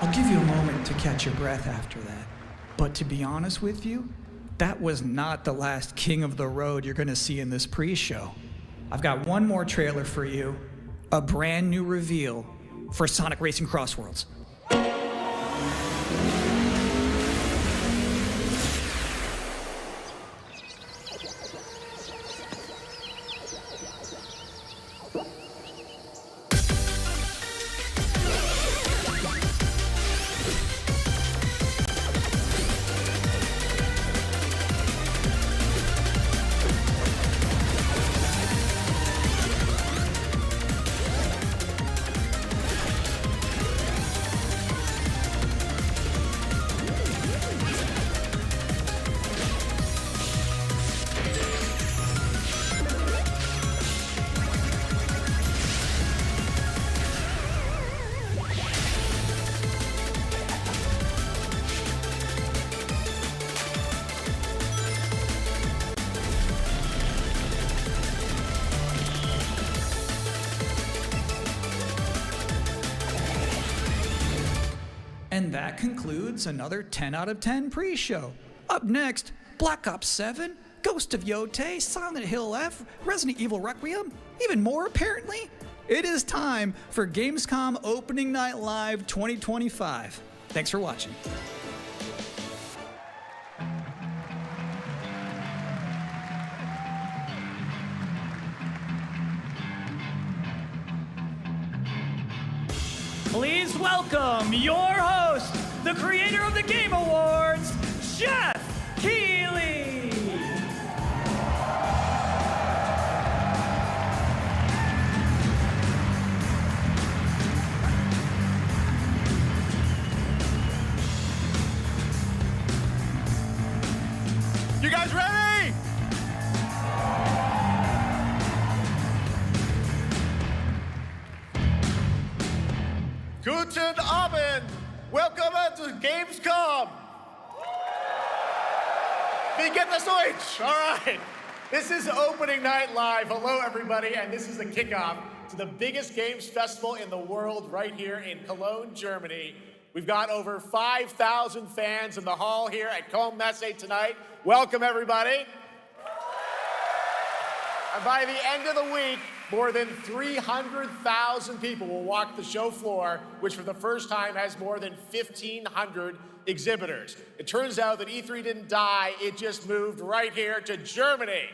I'll give you a moment to catch your breath after that. But to be honest with you, that was not the last king of the road you're gonna see in this pre-show. I've got one more trailer for you, a brand new reveal for Sonic Racing Crossworlds. And that concludes another 10 out of 10 pre-show. Up next, Black Ops 7, Ghost of Yotei, Silent Hill F, Resident Evil Requiem, even more apparently. It is time for Gamescom Opening Night Live 2025. Thanks for watching. Please welcome your host, the creator of the Game Awards, Geoff Keighley. You guys ready? Guten Abend! Welcome to Gamescom! Wie geht das Deutsch? All right. This is Opening Night Live. Hello, everybody, and this is the kickoff to the biggest games festival in the world right here in Cologne, Germany. We've got over 5,000 fans in the hall here at Cologne Messe tonight. Welcome, everybody. And by the end of the week, more than 300,000 people will walk the show floor, which for the first time has more than 1,500 exhibitors. It turns out that E3 didn't die, it just moved right here to Germany.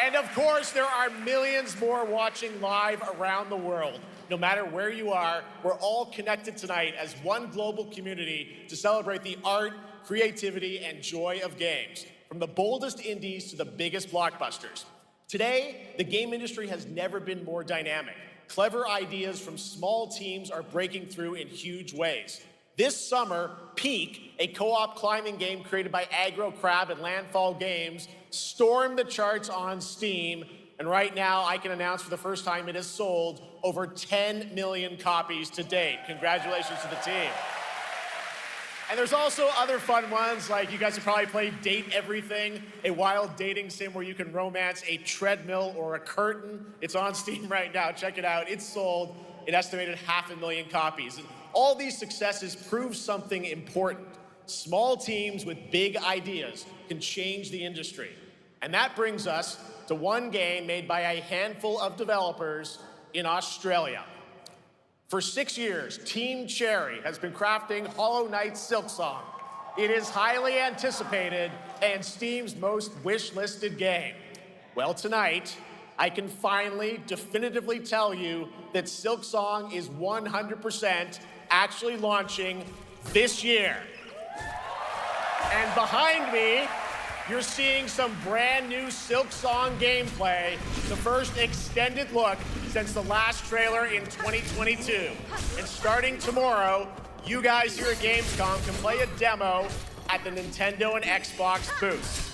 And of course, there are millions more watching live around the world. No matter where you are, we're all connected tonight as one global community to celebrate the art, creativity, and joy of games, from the boldest indies to the biggest blockbusters. Today, the game industry has never been more dynamic. Clever ideas from small teams are breaking through in huge ways. This summer, Peak, a co-op climbing game created by Aggro Crab and Landfall Games, stormed the charts on Steam, and right now I can announce for the first time it has sold over 10 million copies to date. Congratulations to the team. And there's also other fun ones, like you guys have probably played Date Everything, a wild dating sim where you can romance a treadmill or a curtain. It's on Steam right now. Check it out. It's sold an estimated 500,000 copies. And all these successes prove something important. Small teams with big ideas can change the industry. And that brings us to one game made by a handful of developers in Australia. For 6 years, Team Cherry has been crafting Hollow Knight's Silksong. It is highly anticipated and Steam's most wish-listed game. Well, tonight, I can finally definitively tell you that Silksong is 100% actually launching this year. And behind me, you're seeing some brand new Silksong gameplay, the first extended look since the last trailer in 2022. And starting tomorrow, you guys here at Gamescom can play a demo at the Nintendo and Xbox booths.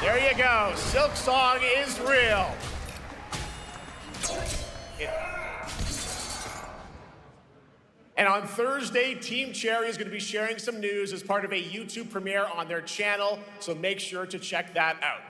There you go, Silksong is real. And on Thursday, Team Cherry is going to be sharing some news as part of a YouTube premiere on their channel, so make sure to check that out.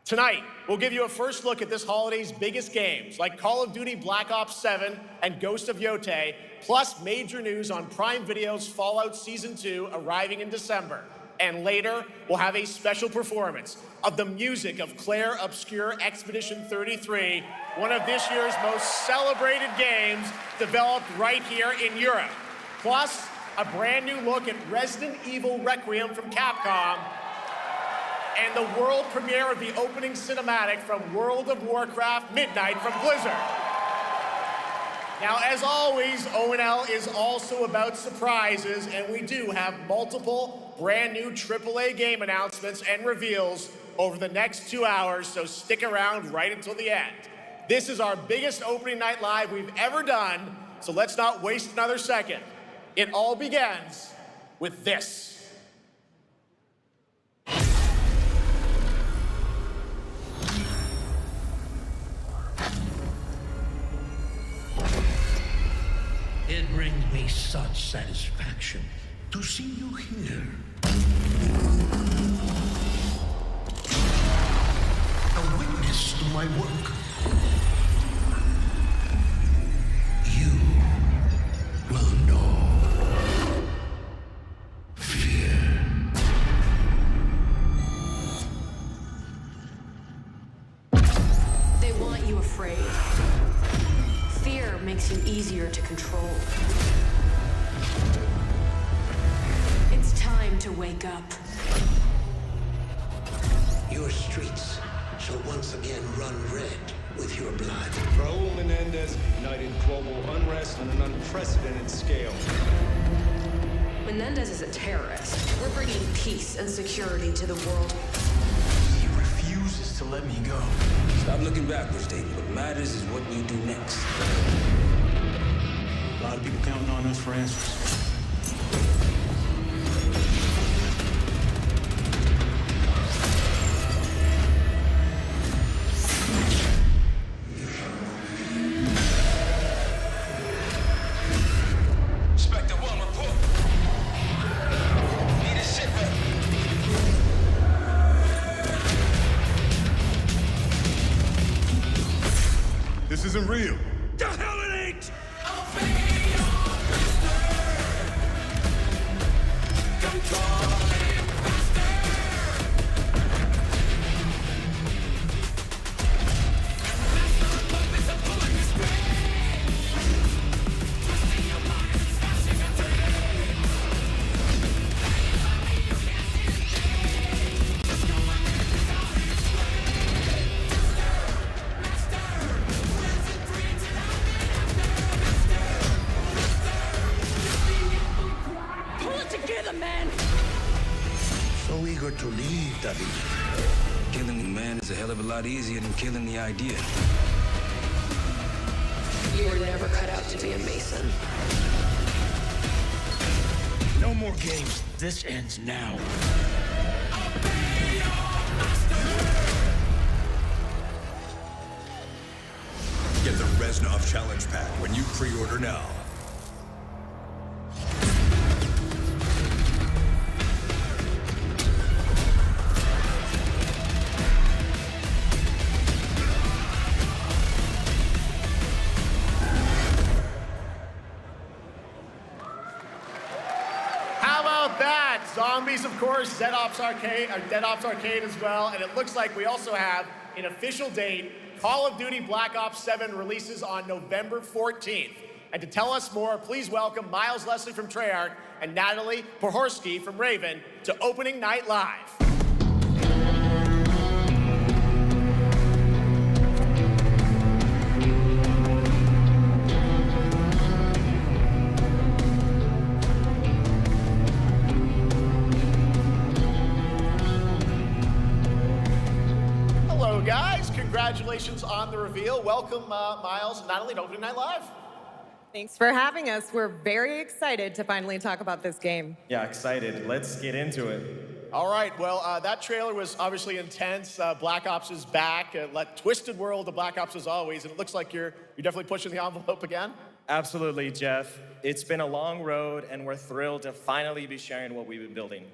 Tonight, we'll give you a first look at this holiday's biggest games, like Call of Duty Black Ops 7 and Ghost of Yotei, plus major news on Prime Video's Fallout Season 2 arriving in December. And later, we'll have a special performance of the music of Claire Obscure Expedition 33, one of this year's most celebrated games developed right here in Europe. Plus, a brand new look at Resident Evil Requiem from Capcom, and the world premiere of the opening cinematic from World of Warcraft Midnight from Blizzard. Now, as always, ONL is also about surprises, and we do have multiple brand new AAA game announcements and reveals over the next 2 hours, so stick around right until the end. This is our biggest opening night live we've ever done, so let's not waste another second. It all begins with this. It brings me such satisfaction to see you here. A witness to my work. You wake up. Your streets shall once again run red with your blood. Raul Menendez ignited global unrest on an unprecedented scale. Menendez is a terrorist. We're bringing peace and security to the world. He refuses to let me go. Stop looking backwards, David. What matters is what we do next. A lot of people counting on us for answers. Inspector 1, report. Need a sit rep. This isn't real. The hell it ain't! Pull it together, man! So eager to leave, David. Killing the man is a hell of a lot easier than killing the idea. You were never cut out to be a Mason. No more games. This ends now. Get the Reznov Challenge Pack when you pre-order now. How about that? Zombies, of course, Dead Ops Arcade as well, and it looks like we also have an official date. Call of Duty Black Ops 7 releases on November 14th. And to tell us more, please welcome Miles Leslie from Treyarch and Natalie Pohorsky from Raven to Opening Night Live. Hello, guys. Congratulations on the reveal. Welcome, Miles and Natalie, to Opening Night Live. Thanks for having us. We're very excited to finally talk about this game. Yeah, excited. Let's get into it. All right, well, that trailer was obviously intense. Black Ops is back. Twisted world of Black Ops as always, and it looks like you're definitely pushing the envelope again. Absolutely, Jeff. It's been a long road, and we're thrilled to finally be sharing what we've been building.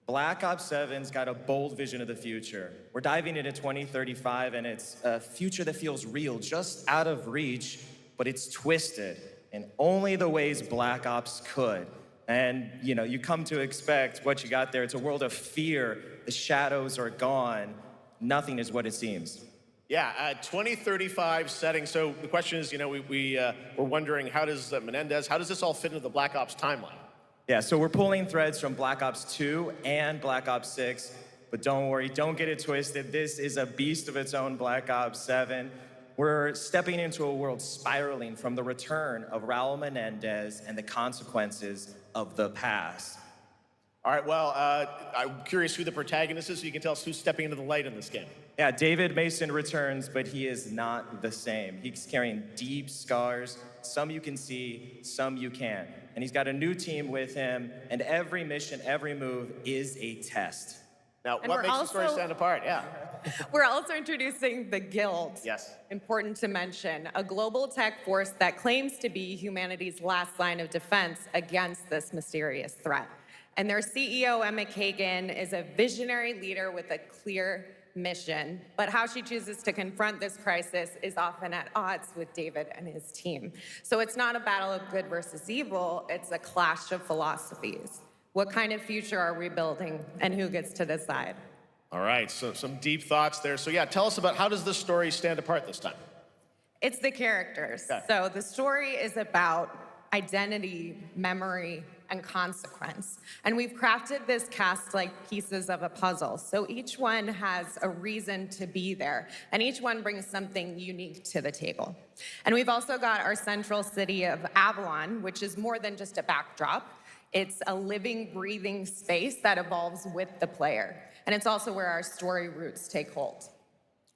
Black Ops 7's got a bold vision of the future. We're diving into 2035, and it's a future that feels real, just out of reach, but it's twisted in only the ways Black Ops could. And, you come to expect what you got there. It's a world of fear. The shadows are gone. Nothing is what it seems. Yeah, 2035 setting. So the question is, we're wondering, how does Menendez, how does this all fit into the Black Ops timeline? Yeah, so we're pulling threads from Black Ops 2 and Black Ops 6, but don't worry, don't get it twisted. This is a beast of its own, Black Ops 7. We're stepping into a world spiraling from the return of Raul Menendez and the consequences of the past. All right, well, I'm curious who the protagonist is, so you can tell us who's stepping into the light in this game. Yeah, David Mason returns, but he is not the same. He's carrying deep scars. Some you can see, some you can't. And he's got a new team with him, and every mission, every move is a test. Now, And what we're makes the story also- stand apart? Yeah. We're also introducing the Guild. Yes. Important to mention, a global tech force that claims to be humanity's last line of defense against this mysterious threat. And their CEO, Emma Kagan, is a visionary leader with a clear mission, but how she chooses to confront this crisis is often at odds with David and his team. So it's not a battle of good versus evil, it's a clash of philosophies. What kind of future are we building, and who gets to decide? All right, so some deep thoughts there. So yeah, tell us about, how does this story stand apart this time? It's the characters. Okay. So the story is about identity, memory, and consequence. And we've crafted this cast like pieces of a puzzle. So each one has a reason to be there, and each one brings something unique to the table. And we've also got our central city of Avalon, which is more than just a backdrop. It's a living, breathing space that evolves with the player. And it's also where our story roots take hold.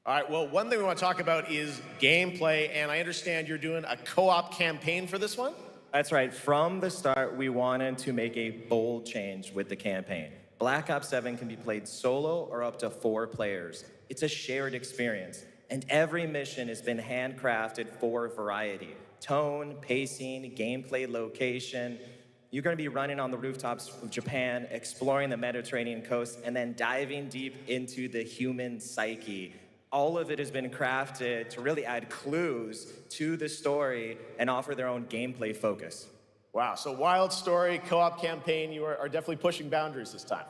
All right, well, one thing we want to talk about is gameplay, and I understand you're doing a co-op campaign for this one? That's right. From the start, we wanted to make a bold change with the campaign. Black Ops 7 can be played solo or up to 4 players. It's a shared experience, and every mission has been handcrafted for variety. Tone, pacing, gameplay location. You're going to be running on the rooftops of Japan, exploring the Mediterranean coast, and then diving deep into the human psyche. All of it has been crafted to really add clues to the story and offer their own gameplay focus. Wow, so wild story, co-op campaign, you are definitely pushing boundaries this time.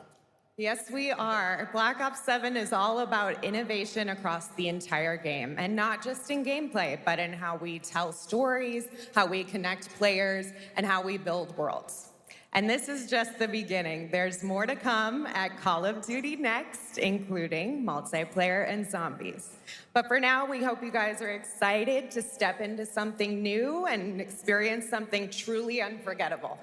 Yes, we are. Black Ops 7 is all about innovation across the entire game, and not just in gameplay, but in how we tell stories, how we connect players, and how we build worlds. And this is just the beginning. There's more to come at Call of Duty Next, including multiplayer and zombies. But for now, we hope you guys are excited to step into something new and experience something truly unforgettable.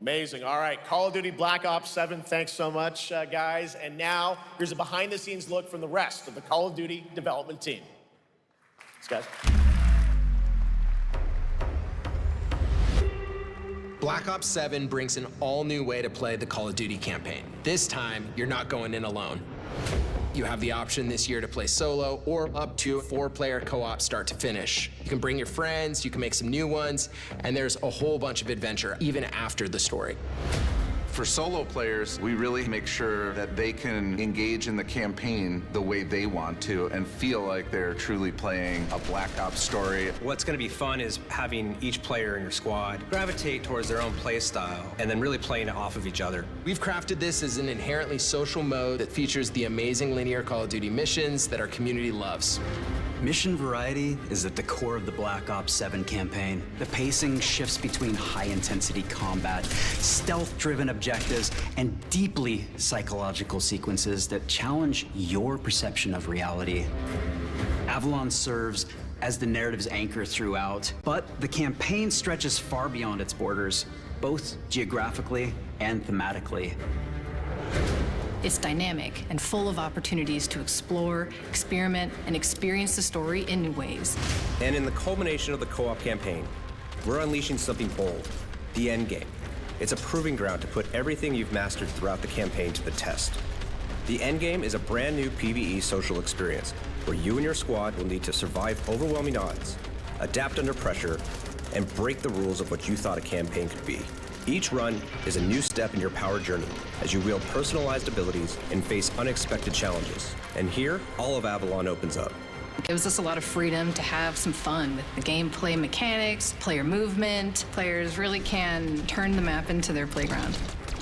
Amazing. All right, Call of Duty Black Ops 7, thanks so much, guys. And now, here's a behind-the-scenes look from the rest of the Call of Duty development team. Thanks, guys. Black Ops 7 brings an all-new way to play the Call of Duty campaign. This time, you're not going in alone. You have the option this year to play solo or up to 4-player co-op start to finish. You can bring your friends, you can make some new ones, and there's a whole bunch of adventure even after the story. For solo players, we really make sure that they can engage in the campaign the way they want to and feel like they're truly playing a Black Ops story. What's going to be fun is having each player in your squad gravitate towards their own play style and then really playing it off of each other. We've crafted this as an inherently social mode that features the amazing linear Call of Duty missions that our community loves. Mission variety is at the core of the Black Ops 7 campaign. The pacing shifts between high-intensity combat, stealth-driven objectives, and deeply psychological sequences that challenge your perception of reality. Avalon serves as the narrative's anchor throughout, but the campaign stretches far beyond its borders, both geographically and thematically. It's dynamic and full of opportunities to explore, experiment, and experience the story in new ways. And in the culmination of the co-op campaign, we're unleashing something bold, the endgame. It's a proving ground to put everything you've mastered throughout the campaign to the test. The endgame is a brand new PvE social experience where you and your squad will need to survive overwhelming odds, adapt under pressure, and break the rules of what you thought a campaign could be. Each run is a new step in your power journey as you wield personalized abilities and face unexpected challenges. And here, all of Avalon opens up. It gives us a lot of freedom to have some fun with the gameplay mechanics, player movement. Players really can turn the map into their playground.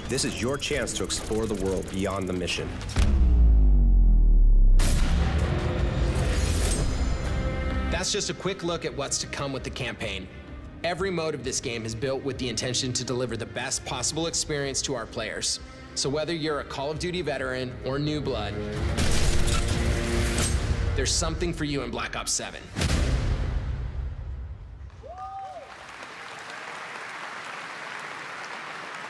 This is your chance to explore the world beyond the mission. That's just a quick look at what's to come with the campaign. Every mode of this game is built with the intention to deliver the best possible experience to our players. So whether you're a Call of Duty veteran or new blood, there's something for you in Black Ops 7.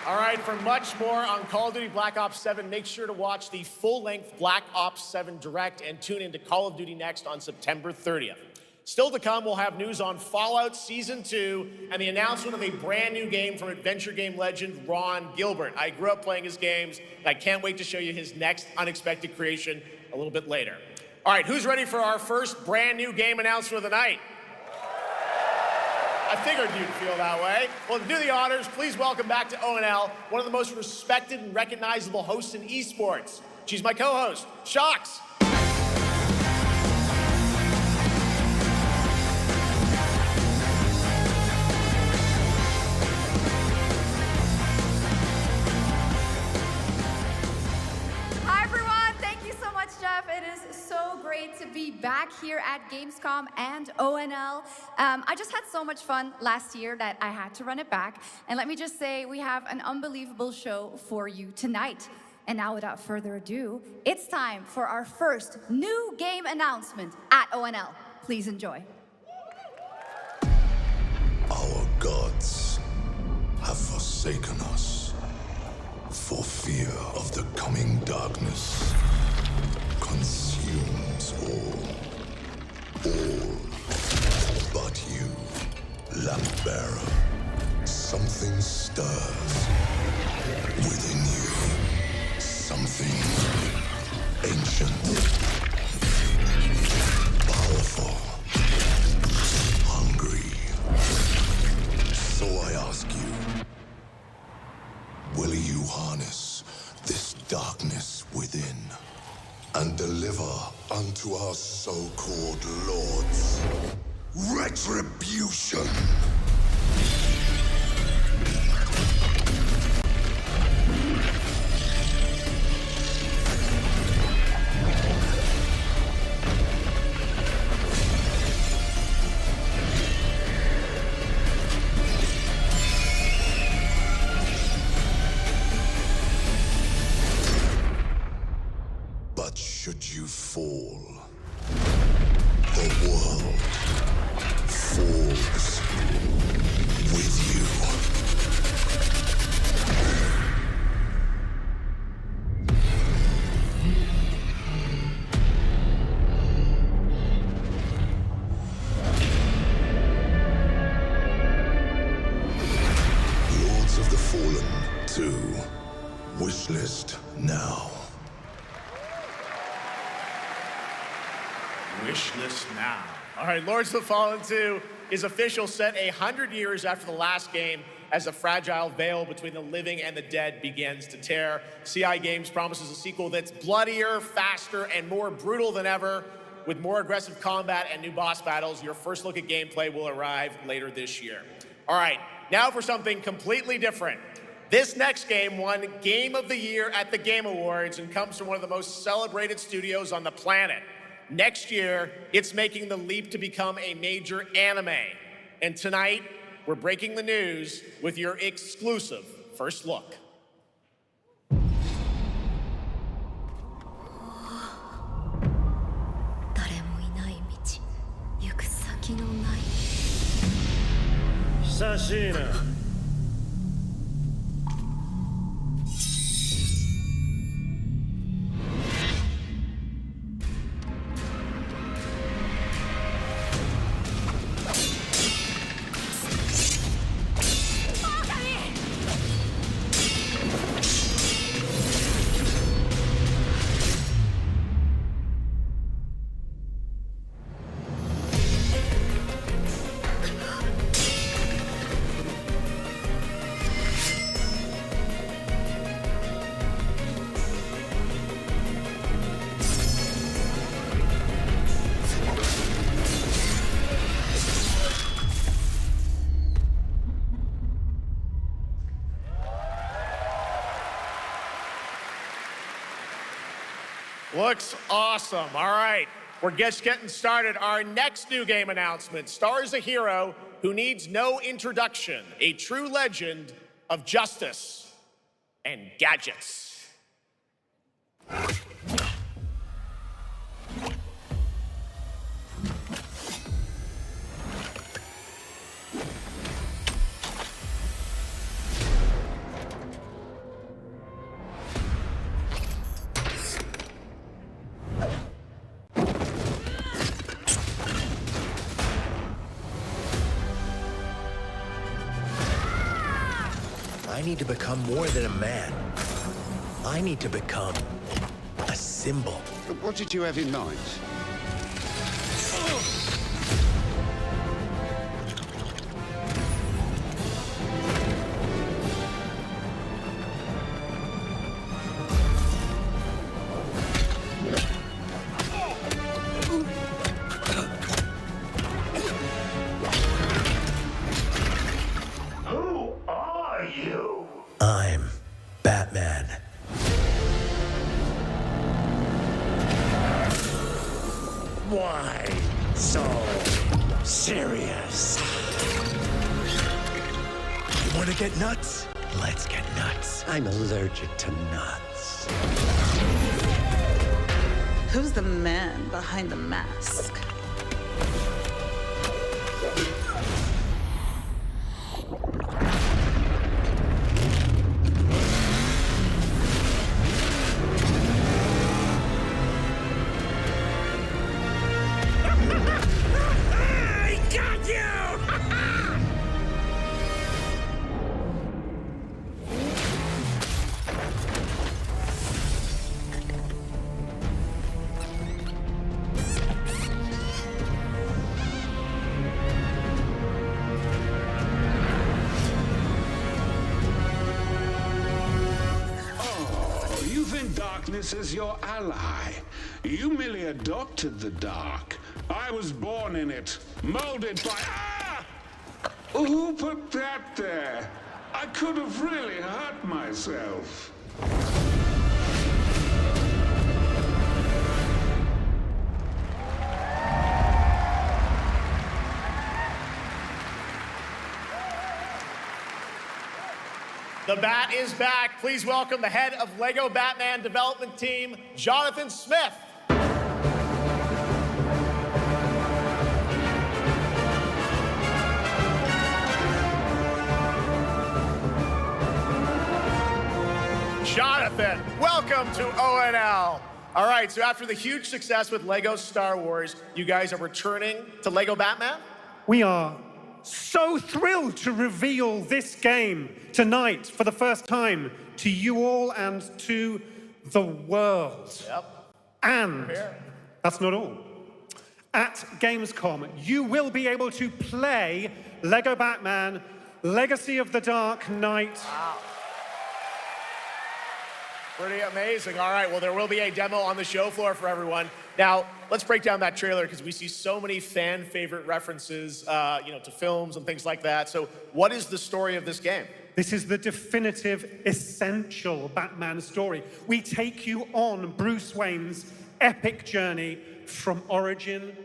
All right, for much more on Call of Duty Black Ops 7, make sure to watch the full-length Black Ops 7 Direct and tune into Call of Duty Next on September 30th. Still to come, we'll have news on Fallout Season 2 and the announcement of a brand new game from adventure game legend Ron Gilbert. I grew up playing his games, and I can't wait to show you his next unexpected creation a little bit later. All right, who's ready for our first brand new game announcement of the night? I figured you'd feel that way. Well, to do the honors, please welcome back to ONL, one of the most respected and recognizable hosts in esports. She's my co-host, Sjokz. Hi, everyone. Thank you so so much, Jeff. It is so great to be back here at Gamescom and ONL. I just had so much fun last year that I had to run it back. And let me just say, we have an unbelievable show for you tonight. And now, without further ado, it's time for our first new game announcement at ONL. Please enjoy. Our gods have forsaken us for fear of the coming darkness consumes all but you, lamp bearer. Something stirs within you, something ancient, powerful, hungry. So I ask you, will you harness this darkness within and deliver unto our so-called lords retribution? Should you fall, the world falls with you. Lords of the Fallen 2. Wishlist now. Wishlist now. All right, Lords of the Fallen 2 is official, set 100 years after the last game as a fragile veil between the living and the dead begins to tear. CI Games promises a sequel that's bloodier, faster, and more brutal than ever. With more aggressive combat and new boss battles, your first look at gameplay will arrive later this year. All right, now for something completely different. This next game won Game of the Year at the Game Awards and comes from one of the most celebrated studios on the planet. Next year, it's making the leap to become a major anime. And tonight, we're breaking the news with your exclusive first look. Sashina. Looks awesome. All right, we're just getting started. Our next new game announcement stars a hero who needs no introduction, a true legend of justice and gadgets. I need to become more than a man. I need to become a symbol. What did you have in mind? Who are you? I'm Batman. Why so serious? You want to get nuts? Let's get nuts. I'm allergic to nuts. Who's the man behind the mask? I got you! Oh, you think darkness is your ally. You merely adopted the dark. I was born in it, molded by... Ah! Who put that there? I could have really hurt myself. The Bat is back. Please welcome the head of LEGO Batman development team, Jonathan Smith. Jonathan, welcome to ONL. All right, so after the huge success with LEGO Star Wars, you guys are returning to LEGO Batman? We are so thrilled to reveal this game tonight for the first time to you all and to the world. Yep. And that's not all. At Gamescom, you will be able to play LEGO Batman Legacy of the Dark Knight. Wow. Pretty amazing. All right, well, there will be a demo on the show floor for everyone. Now, let's break down that trailer because we see so many fan favorite references, to films and things like that. So what is the story of this game? This is the definitive, essential Batman story. We take you on Bruce Wayne's epic journey from origin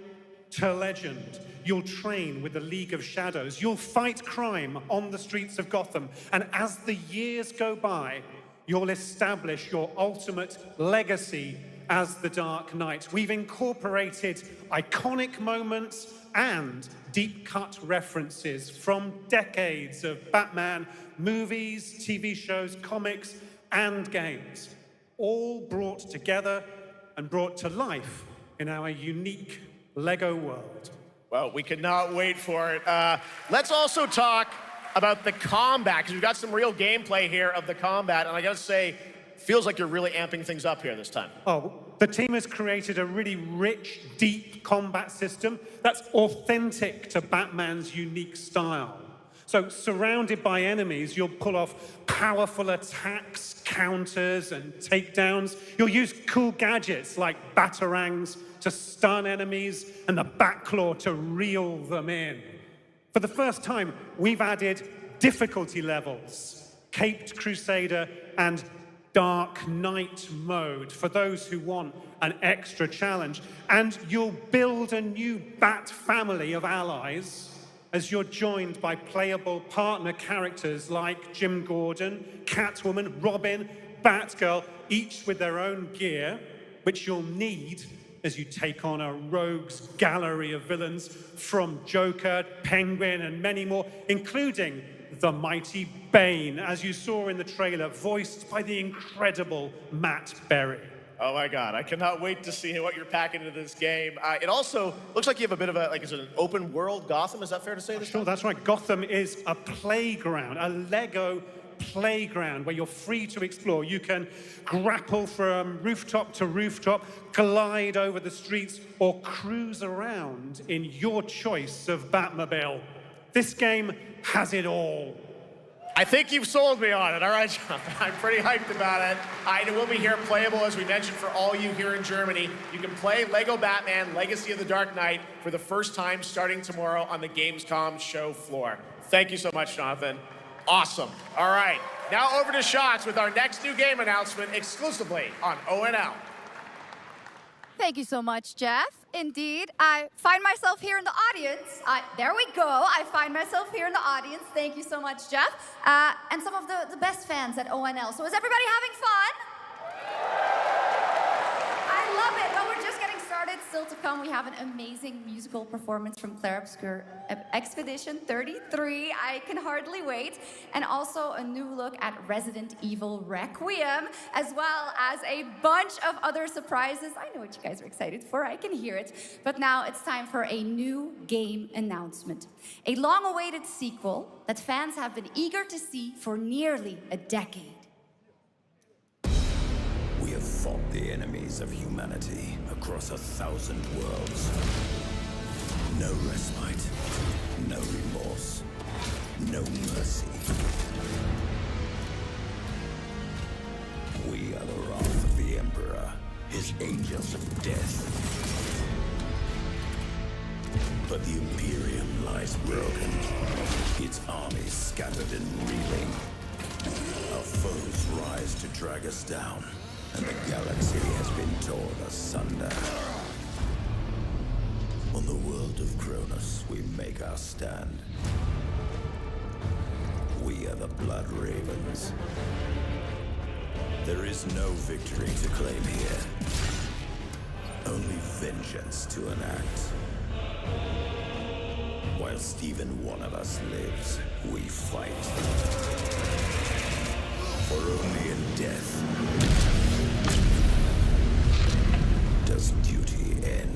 to legend. You'll train with the League of Shadows. You'll fight crime on the streets of Gotham. And as the years go by, you'll establish your ultimate legacy as the Dark Knight. We've incorporated iconic moments and deep-cut references from decades of Batman movies, TV shows, comics, and games, all brought together and brought to life in our unique LEGO world. Well, we cannot wait for it. Let's also talk about the combat, because we've got some real gameplay here of the combat, and I gotta say, feels like you're really amping things up here this time. Oh, the team has created a really rich, deep combat system that's authentic to Batman's unique style. So, surrounded by enemies, you'll pull off powerful attacks, counters, and takedowns. You'll use cool gadgets like batarangs to stun enemies and the Batclaw to reel them in. For the first time, we've added difficulty levels, Caped Crusader and Dark Knight mode for those who want an extra challenge. And you'll build a new Bat family of allies as you're joined by playable partner characters like Jim Gordon, Catwoman, Robin, Batgirl, each with their own gear, which you'll need as you take on a rogues gallery of villains from Joker, Penguin, and many more, including the mighty Bane, as you saw in the trailer, voiced by the incredible Matt Berry. Oh my God, I cannot wait to see what you're packing into this game. It also looks like you have a bit of a, is it an open world Gotham? Is that fair to say? Sure, that's right. Gotham is a playground, a LEGO playground where you're free to explore. You can grapple from rooftop to rooftop, glide over the streets, or cruise around in your choice of Batmobile. This game has it all. I think you've sold me on it. All right, Jonathan, I'm pretty hyped about it. It will be here playable, as we mentioned, for all you here in Germany. You can play LEGO Batman Legacy of the Dark Knight for the first time starting tomorrow on the Gamescom show floor. Thank you so much, Jonathan. Awesome. All right, now over to Sjokz with our next new game announcement exclusively on ONL. Thank you so much, Jeff. Indeed, I find myself here in the audience. There we go. I find myself here in the audience. Thank you so much, Jeff. And some of the best fans at ONL. So is everybody having fun? I love it. Well, we're just getting started. Still to come, we have an amazing musical performance from Claire Obscure Expedition 33. I can hardly wait. And also a new look at Resident Evil Requiem, as well as a bunch of other surprises. I know what you guys are excited for. I can hear it. But now it's time for a new game announcement. A long-awaited sequel that fans have been eager to see for nearly a decade. We have fought the enemies of humanity across 1,000 worlds. No respite, no remorse, no mercy. We are the wrath of the Emperor, his angels of death. But the Imperium lies broken, its armies scattered and reeling. Our foes rise to drag us down, and the galaxy has been torn asunder. On the world of Kronos, we make our stand. We are the Blood Ravens. There is no victory to claim here. Only vengeance to enact. Whilst even one of us lives, we fight. For only in death does duty end.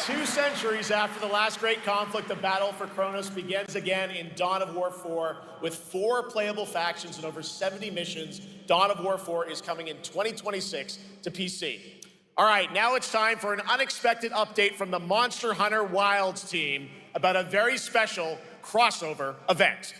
Two centuries after the last great conflict, the battle for Kronos begins again in Dawn of War 4 with 4 playable factions and over 70 missions. Dawn of War 4 is coming in 2026 to PC. All right, now it's time for an unexpected update from the Monster Hunter Wilds team about a very special crossover event.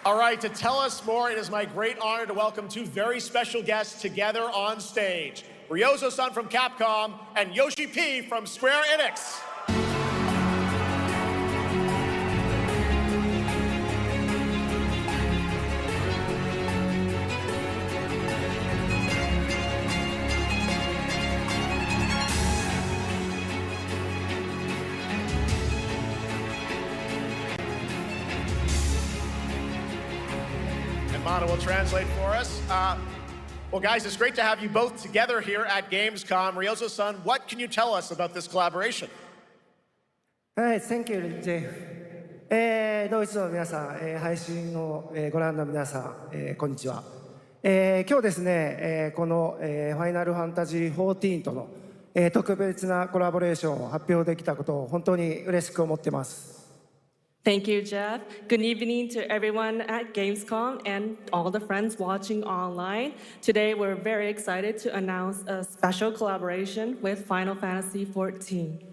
All right, to tell us more, it is my great honor to welcome 2 very special guests together on stage. Ryozo-san from Capcom and Yoshi P from Square Enix. Mana will translate for us. Well, guys, it's great to have you both together here at Gamescom. Ryozo-san, what can you tell us about this collaboration? Hi, thank you, Jeff. ドイツの皆さん、配信をご覧の皆さん、こんにちは。今日ですね、このファイナルファンタジー14との特別なコラボレーションを発表できたことを本当に嬉しく思っています。Thank you, Jeff. Good evening to everyone at Gamescom and all the friends watching online. Today, we're very excited to announce a special collaboration with Final Fantasy XIV.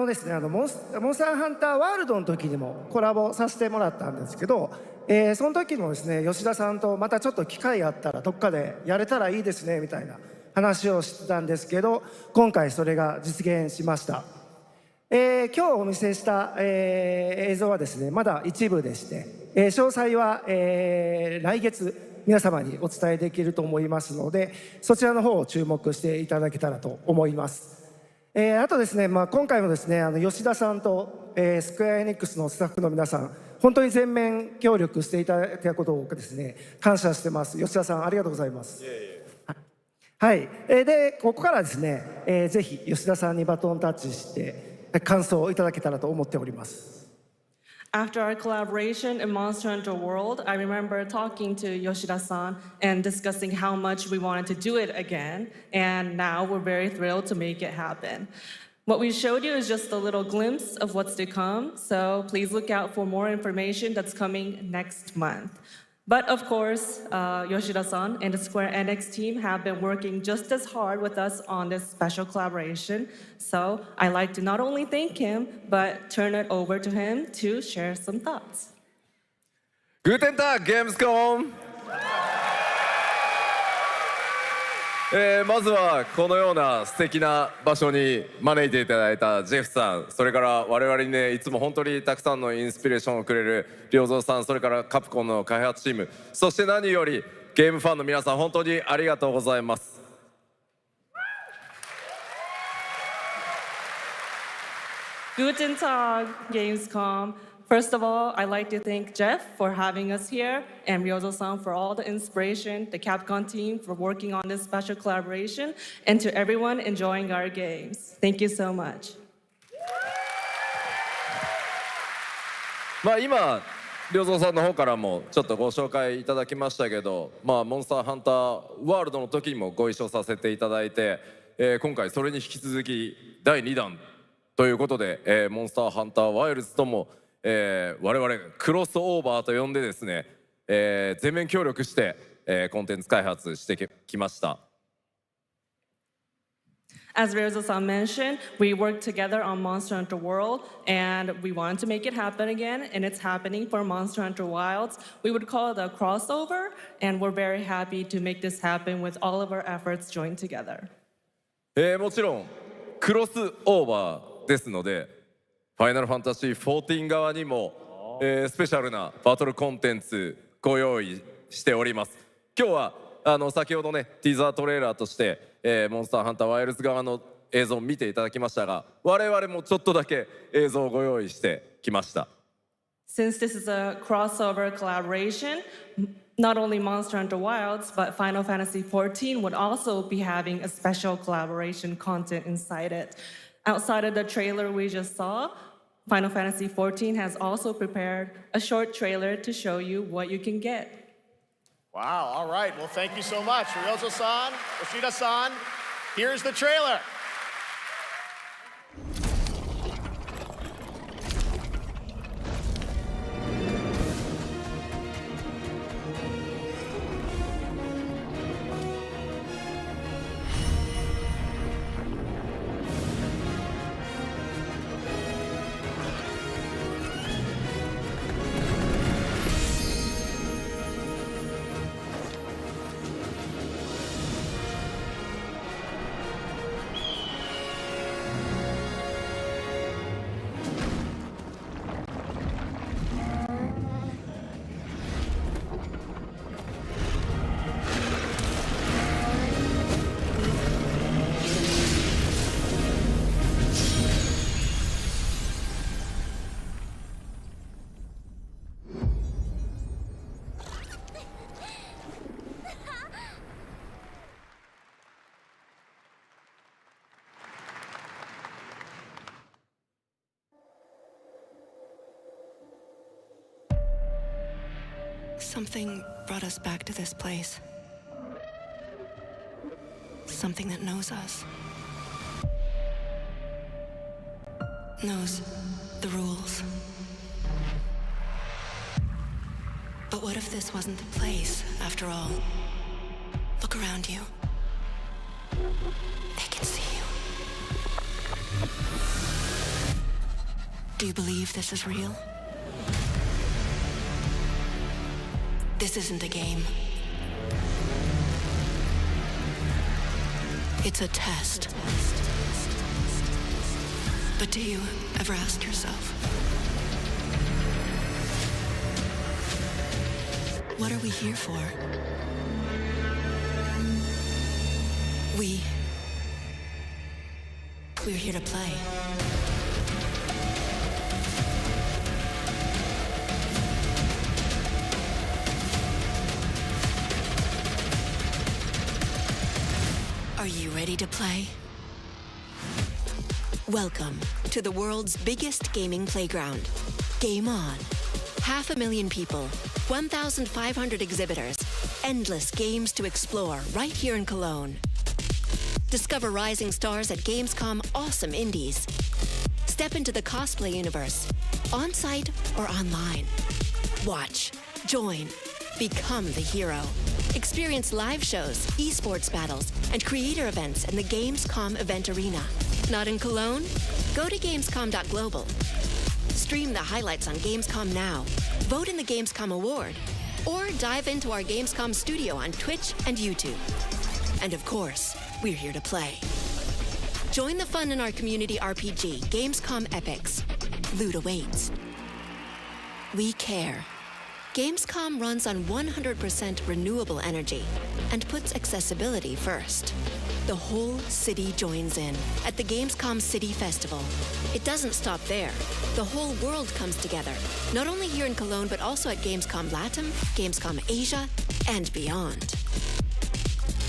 ですね、モンスターハンターワールドの時にもコラボさせてもらったんですけど、その時もですね、吉田さんとまたちょっと機会あったらどっかでやれたらいいですねみたいな話をしてたんですけど、今回それが実現しました。今日お見せした、映像はですね、まだ一部でして、詳細は、来月皆様にお伝えできると思いますので、そちらの方を注目していただけたらと思います。あとですね、今回もですね、吉田さんと、スクエアエニックスのスタッフの皆さん、本当に全面協力していただいたことをですね、感謝してます。吉田さん、ありがとうございます。はい。で、ここからですね、ぜひ吉田さんにバトンタッチして、感想をいただけたらと思っております。After our collaboration in Monster Hunter World, I remember talking to Yoshida-san and discussing how much we wanted to do it again, and now we're very thrilled to make it happen. What we showed you is just a little glimpse of what's to come, so please look out for more information that's coming next month. But of course, Yoshida-san and the Square Enix team have been working just as hard with us on this special collaboration. So I'd like to not only thank him, but turn it over to him to share some thoughts. Guten Tag, Gamescom! まずはこのような素敵な場所に招いていただいたジェフさん、それから我々にね、いつも本当にたくさんのインスピレーションをくれる良三さん、それからカプコンの開発チーム、そして何よりゲームファンの皆さん、本当にありがとうございます。Guten Tag, Gamescom. First of all, I'd like to thank Jeff for having us here and Ryozo-san for all the inspiration, the Capcom team for working on this special collaboration, and to everyone enjoying our games. Thank you so much. 今、良三さんの方からもちょっとご紹介いただきましたけど、モンスターハンターワールドの時にもご一緒させていただいて、今回それに引き続き第2弾ということで、モンスターハンターワイルズとも我々クロスオーバーと呼んでですね、全面協力して、コンテンツ開発してきました。As Ryozo-san mentioned, we worked together on Monster Hunter World, and we wanted to make it happen again, and it's happening for Monster Hunter Wilds. We would call it a crossover, and we're very happy to make this happen with all of our efforts joined together. もちろんクロスオーバーですので、ファイナルファンタジー14側にも、スペシャルなバトルコンテンツご用意しております。今日は先ほどねティザートレーラーとして、モンスターハンターワイルズ側の映像を見ていただきましたが、我々もちょっとだけ映像をご用意してきました。Since this is a crossover collaboration, not only Monster Hunter Wilds, but Final Fantasy XIV would also be having a special collaboration content inside it. Outside of the trailer we just saw, Final Fantasy XIV has also prepared a short trailer to show you what you can get. Wow, all right. Well, thank you so much. Ryozo-san, Yoshida-san, here's the trailer. Something brought us back to this place. Something that knows us. Knows the rules. But what if this wasn't the place, after all? Look around you. They can see you. Do you believe this is real? This isn't a game. It's a test. But do you ever ask yourself, what are we here for? We're here to play. Are you ready to play? Welcome to the world's biggest gaming playground. Game on. 500,000 people, 1,500 exhibitors, endless games to explore right here in Cologne. Discover rising stars at Gamescom awesome indies. Step into the cosplay universe, on-site or online. Watch, join, become the hero. Experience live shows, esports battles, and creator events in the Gamescom event arena. Not in Cologne? Go to Gamescom.global. Stream the highlights on Gamescom Now. Vote in the Gamescom Award. Or dive into our Gamescom studio on Twitch and YouTube. And of course, we're here to play. Join the fun in our community RPG, Gamescom Epics. Loot awaits. We care. Gamescom runs on 100% renewable energy and puts accessibility first. The whole city joins in at the Gamescom City Festival. It doesn't stop there. The whole world comes together, not only here in Cologne, but also at Gamescom Latam, Gamescom Asia, and beyond.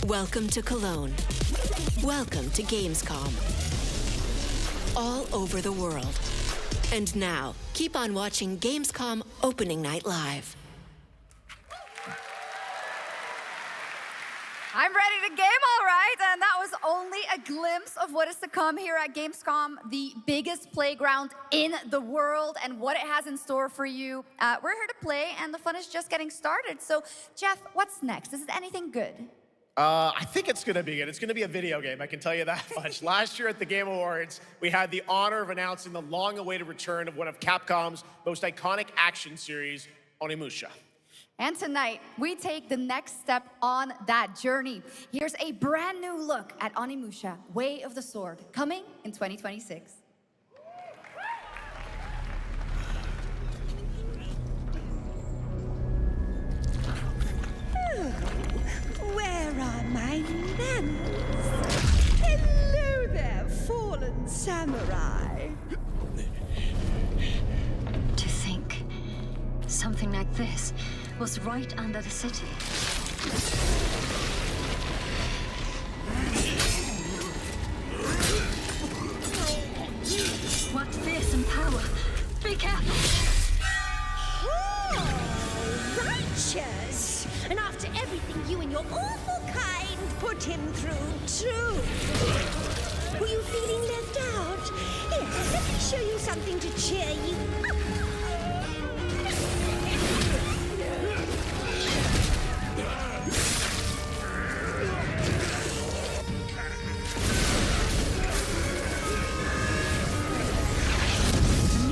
Welcome to Cologne. Welcome to Gamescom. All over the world. And now, keep on watching Gamescom Opening Night Live. I'm ready to game, all right. And that was only a glimpse of what is to come here at Gamescom, the biggest playground in the world, and what it has in store for you. We're here to play, and the fun is just getting started. So, Jeff, what's next? Is it anything good? I think it's going to be good. It's going to be a video game, I can tell you that much. Last year at the Game Awards, we had the honor of announcing the long-awaited return of one of Capcom's most iconic action series, Onimusha. And tonight, we take the next step on that journey. Here's a brand new look at Onimusha, Way of the Sword, coming in 2026. Where are my lamps? Hello there, fallen samurai. To think something like this was right under the city. What fearsome power! Be careful! Oh, righteous! And after everything you and your awful kind put him through, too. Were you feeling left out? Here, let me show you something to cheer you up.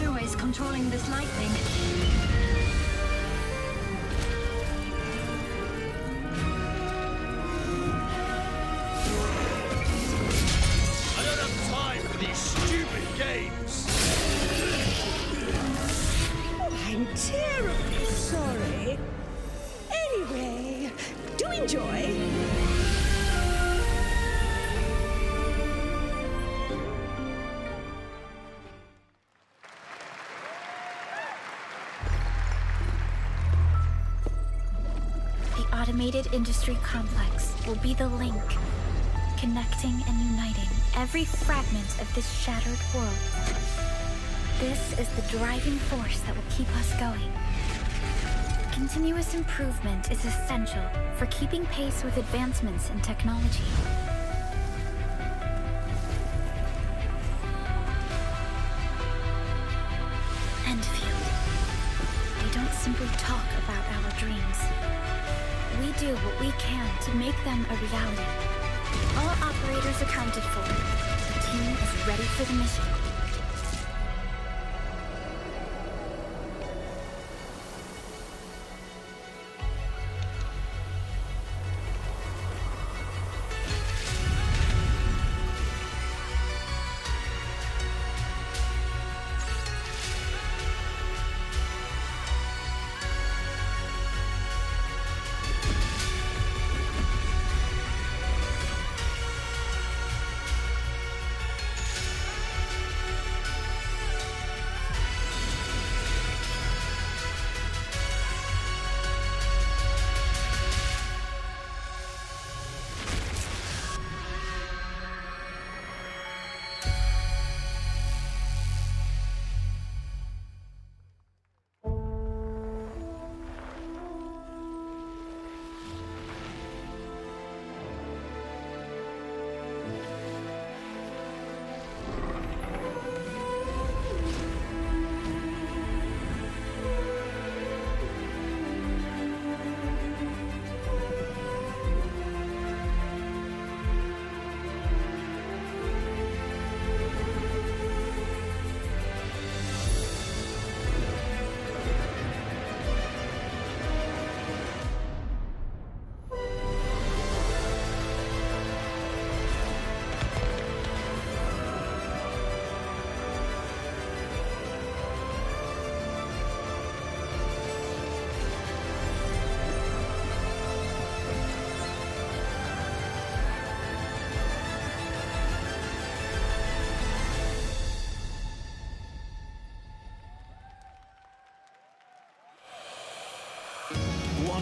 Noise controlling this lightning. I'm terribly sorry. Anyway, do enjoy. The automated industry complex will be the link, connecting and uniting every fragment of this shattered world. This is the driving force that will keep us going. Continuous improvement is essential for keeping pace with advancements in technology. Enfield. We don't simply talk about our dreams. We do what we can to make them a reality. All operators accounted for. The team is ready for the mission.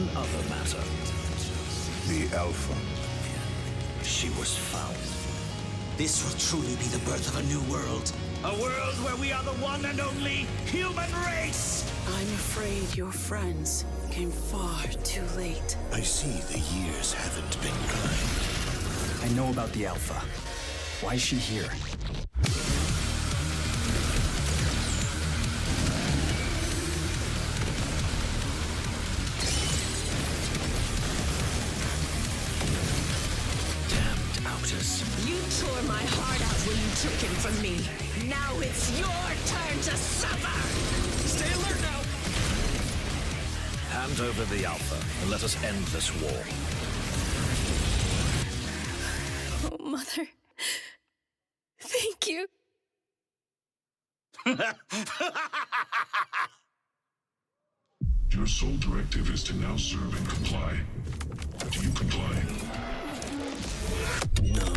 one other matter. The Alpha. She was found. This will truly be the birth of a new world. A world where we are the one and only human race! I'm afraid your friends came far too late. I see the years haven't been kind. I know about the Alpha. Why is she here? Damned outers. You tore my heart out when you took him from me. Now it's your turn to suffer! Stay alert now! Hand over the Alpha and let us end this war. Oh, Mother. Thank you. Your sole directive is to now serve and comply. Do you comply? No.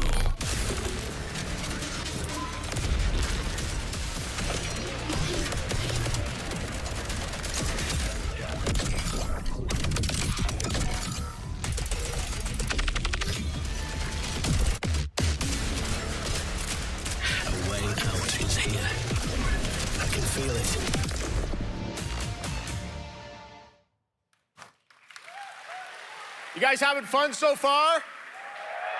A way out is here. I can feel it. You guys having fun so far?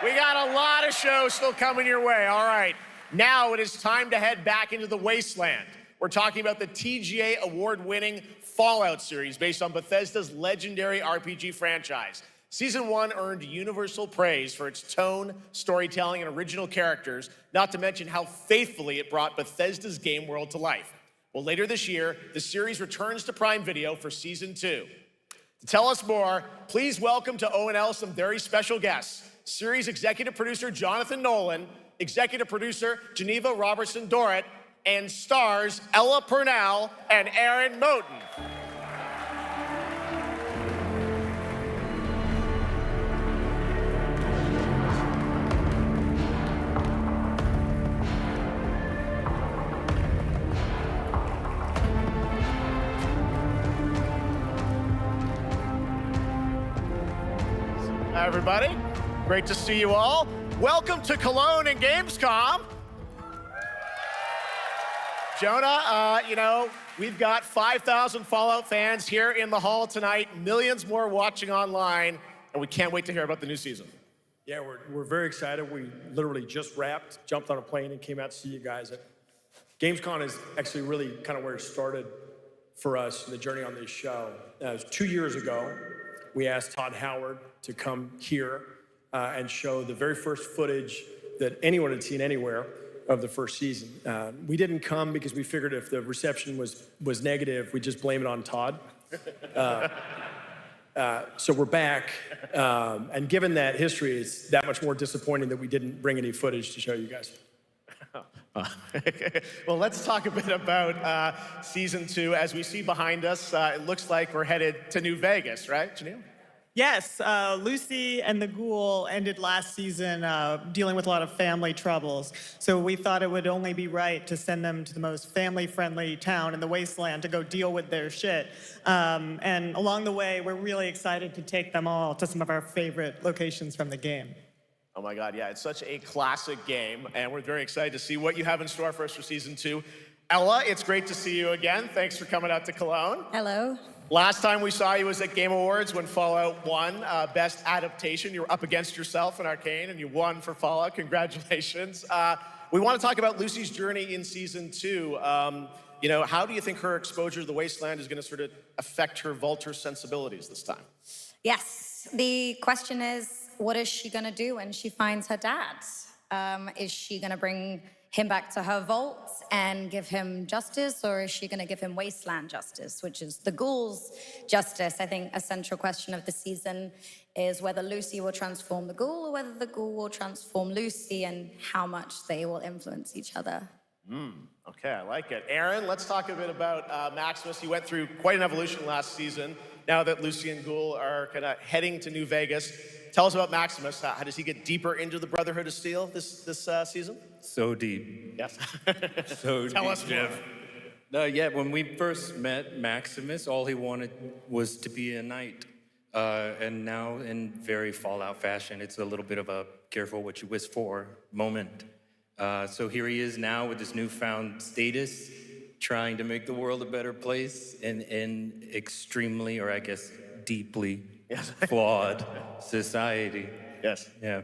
We got a lot of shows still coming your way. All right, now it is time to head back into the wasteland. We're talking about the TGA award-winning Fallout series based on Bethesda's legendary RPG franchise. Season 1 earned universal praise for its tone, storytelling, and original characters, not to mention how faithfully it brought Bethesda's game world to life. Well, later this year, the series returns to Prime Video for Season 2. To tell us more, please welcome to ONL some very special guests. Series executive producer Jonathan Nolan, executive producer Geneva Robertson-Dorrit, and stars Ella Purnell and Aaron Moten. Hi, everybody. Great to see you all. Welcome to Cologne and Gamescom. Jonah, you know, we've got 5,000 Fallout fans here in the hall tonight, millions more watching online, and we can't wait to hear about the new season. Yeah, we're very excited. We literally just wrapped, jumped on a plane, and came out to see you guys. Gamescom is actually really kind of where it started for us, the journey on this show. It was 2 years ago. We asked Todd Howard to come here and show the very first footage that anyone had seen anywhere of the first season. We didn't come because we figured if the reception was negative, we'd just blame it on Todd. So we're back, and given that history, it's that much more disappointing that we didn't bring any footage to show you guys. Well, let's talk a bit about Season 2. As we see behind us, it looks like we're headed to New Vegas, right, Janelle? Yes, Lucy and the Ghoul ended last season dealing with a lot of family troubles. So we thought it would only be right to send them to the most family-friendly town in the wasteland to go deal with their shit. And along the way, we're really excited to take them all to some of our favorite locations from the game. Oh my God, yeah, it's such a classic game, and we're very excited to see what you have in store for us for Season 2. Ella, it's great to see you again. Thanks for coming out to Cologne. Hello. Last time we saw you was at Game Awards when Fallout won Best Adaptation. You were up against yourself in Arcane, and you won for Fallout. Congratulations. We want to talk about Lucy's journey in Season 2. You know, how do you think her exposure to the wasteland is going to sort of affect her Vulture sensibilities this time? Yes, the question is, what is she gonna do when she finds her dad? Is she gonna bring him back to her vault and give him justice, or is she gonna give him wasteland justice, which is the ghouls' justice? I think a central question of the season is whether Lucy will transform the ghoul or whether the ghoul will transform Lucy, and how much they will influence each other. Okay, I like it. Aaron, let's talk a bit about Maximus. He went through quite an evolution last season. Now that Lucy and Ghoul are kind of heading to New Vegas, tell us about Maximus. How does he get deeper into the Brotherhood of Steel this season? So deep. Yes. So Tell deep, us more. Jeff. Yeah, when we first met Maximus, all he wanted was to be a knight. And now, in very Fallout fashion, it's a little bit of a careful what you wish for moment. So here he is now with this newfound status, trying to make the world a better place in extremely, or I guess deeply flawed society. Yes. Yeah.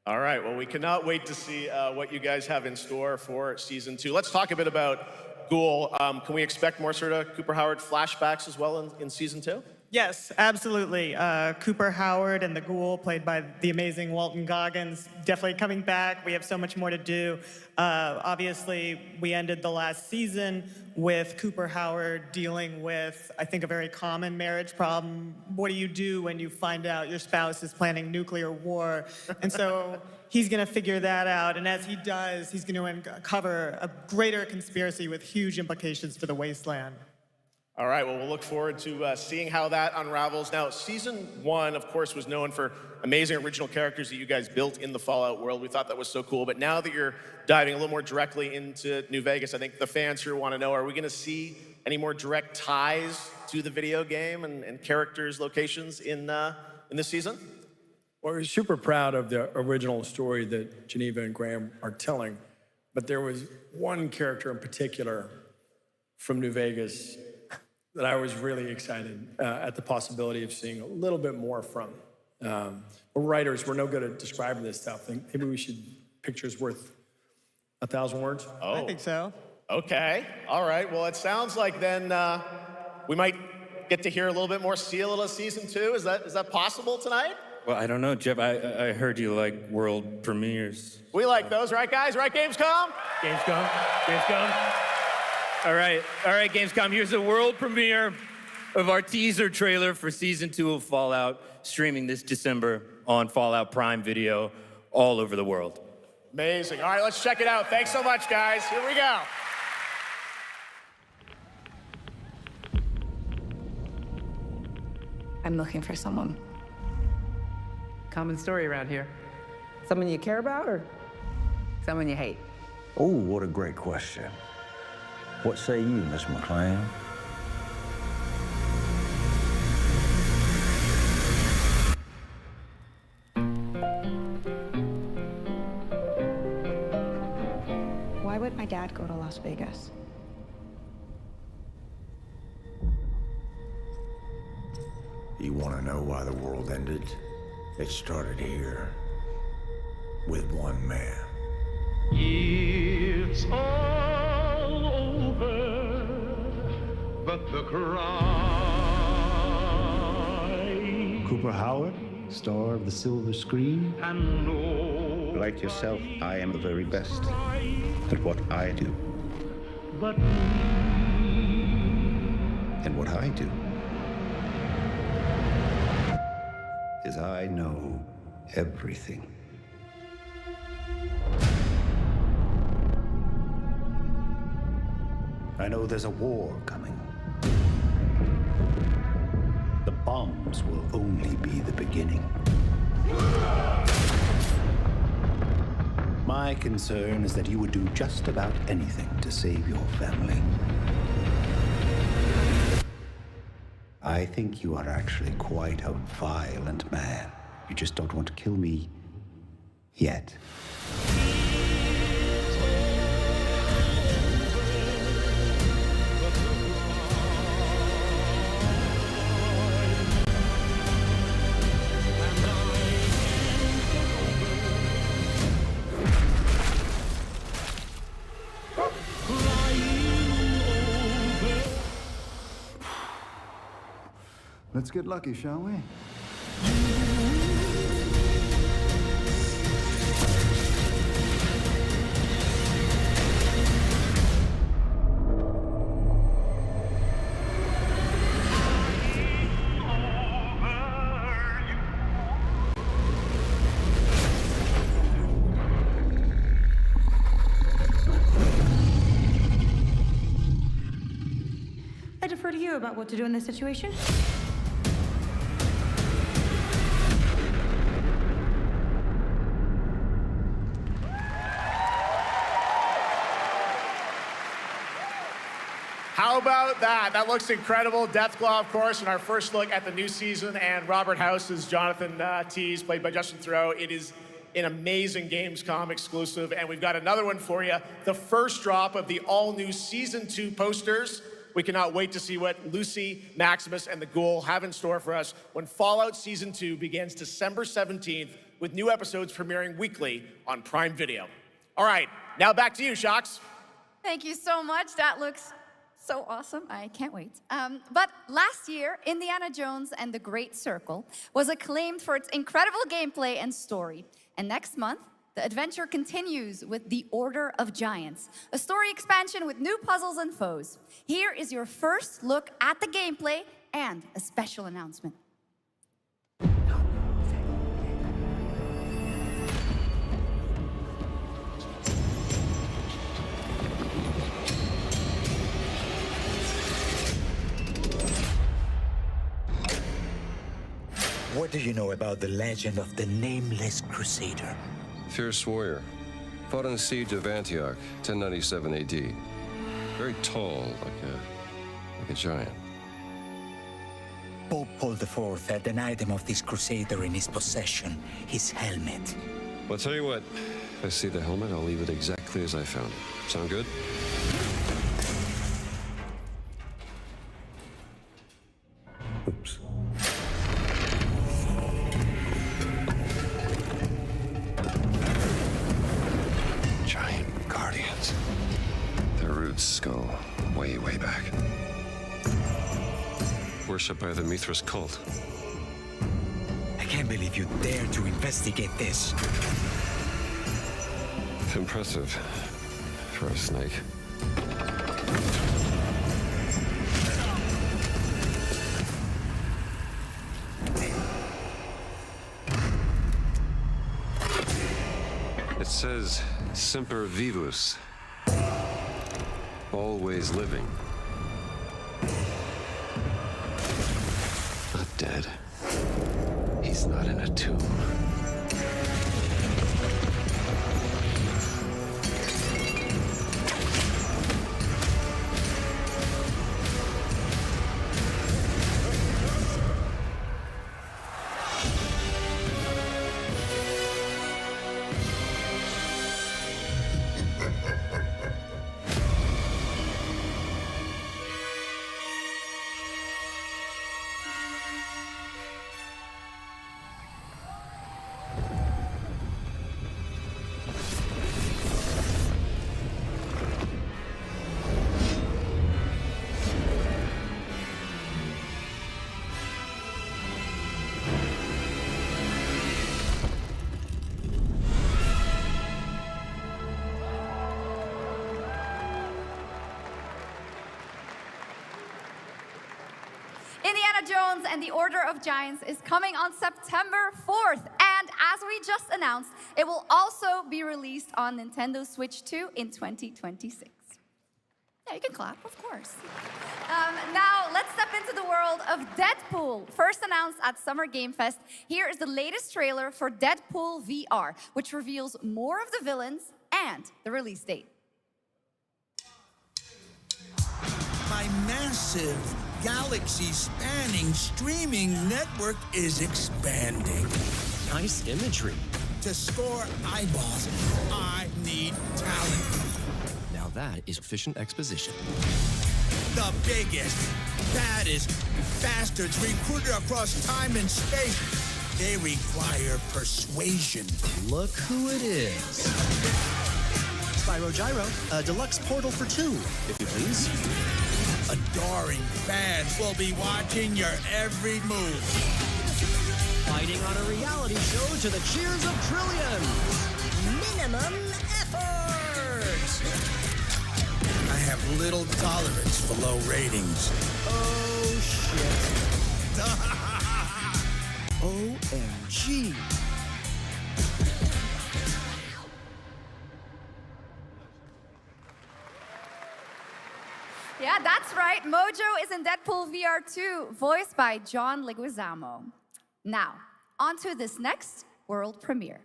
All right, well, we cannot wait to see what you guys have in store for season 2. Let's talk a bit about Ghoul. Can we expect more sort of Cooper Howard flashbacks as well in season 2? Yes, absolutely. Cooper Howard and the Ghoul, played by the amazing Walton Goggins, definitely coming back. We have so much more to do. Obviously, we ended the last season with Cooper Howard dealing with, I think, a very common marriage problem. What do you do when you find out your spouse is planning nuclear war? And so he's going to figure that out. And as he does, he's going to uncover a greater conspiracy with huge implications for the Wasteland. All right, well, we'll look forward to seeing how that unravels. Now, season 1, of course, was known for amazing original characters that you guys built in the Fallout world. We thought that was so cool. But now that you're diving a little more directly into New Vegas, I think the fans here want to know, are we going to see any more direct ties to the video game and characters, locations in this season? Well, we're super proud of the original story that Geneva and Graham are telling. But there was one character in particular from New Vegas that I was really excited at the possibility of seeing a little bit more from. We're writers, we're no good at describing this stuff. Maybe we should, pictures worth 1,000 words? Oh. I think so. Okay, all right. Well, it sounds like then we might get to hear a little bit more, see a little season 2. Is that possible tonight? Well, I don't know, Jeff. I heard you like world premieres. We like those, right, guys? Right, Gamescom? Gamescom. All right, Gamescom. Here's the world premiere of our teaser trailer for season 2 of Fallout, streaming this December on Fallout Prime Video all over the world. Amazing. All right, let's check it out. Thanks so much, guys. Here we go. I'm looking for someone. Common story around here. Someone you care about or someone you hate? Oh, what a great question. What say you, Miss McClane? Why would my dad go to Las Vegas? You want to know why the world ended? It started here with one man. It's all over, but the cry. Cooper Howard, star of the silver screen. Like yourself, I am the very best at what I do. But and what I do is I know everything. I know there's a war coming. The bombs will only be the beginning. My concern is that you would do just about anything to save your family. I think you are actually quite a violent man. You just don't want to kill me yet. Let's get lucky, shall we? I defer to you about what to do in this situation. How about that? That looks incredible. Deathclaw, of course, in our first look at the new season, and Robert House is Jonathan Tease, played by Justin Theroux. It is an amazing Gamescom exclusive, and we've got another one for you. The first drop of the all-new Season 2 posters. We cannot wait to see what Lucy, Maximus, and the Ghoul have in store for us when Fallout Season 2 begins December 17th, with new episodes premiering weekly on Prime Video. All right, now back to you, Sjokz. Thank you so much. That looks so awesome. I can't wait. But last year, Indiana Jones and the Great Circle was acclaimed for its incredible gameplay and story. And next month, the adventure continues with The Order of Giants, a story expansion with new puzzles and foes. Here is your first look at the gameplay and a special announcement. What do you know about the legend of the Nameless Crusader? Fierce warrior. Fought in the siege of Antioch, 1097 AD. Very tall, like a giant. Pope Paul IV had an item of this crusader in his possession, his helmet. Well, I'll tell you what. If I see the helmet, I'll leave it exactly as I found it. Sound good? Oops. Giant guardians. Their roots go way, way back. Worshipped by the Mithras cult. I can't believe you dare to investigate this. It's impressive for a snake. It says Semper Vivus, always living. Not dead. He's not in a tomb. Indiana Jones and the Order of Giants is coming on September 4th. And as we just announced, it will also be released on Nintendo Switch 2 in 2026. Yeah, you can clap, of course. Now, let's step into the world of Deadpool. First announced at Summer Game Fest, here is the latest trailer for Deadpool VR, which reveals more of the villains and the release date. My massive, galaxy-spanning streaming network is expanding. Nice imagery. To score eyeballs, I need talent. Now that is efficient exposition. The biggest, baddest bastards recruited across time and space. They require persuasion. Look who it is. Spyro Gyro, a deluxe portal for two, if you please. Adoring fans will be watching your every move. Fighting on a reality show to the cheers of trillions. Minimum effort. I have little tolerance for low ratings. Oh, shit. OMG. Yeah, that's right. Mojo is in Deadpool VR 2, voiced by John Leguizamo. Now, on to this next world premiere.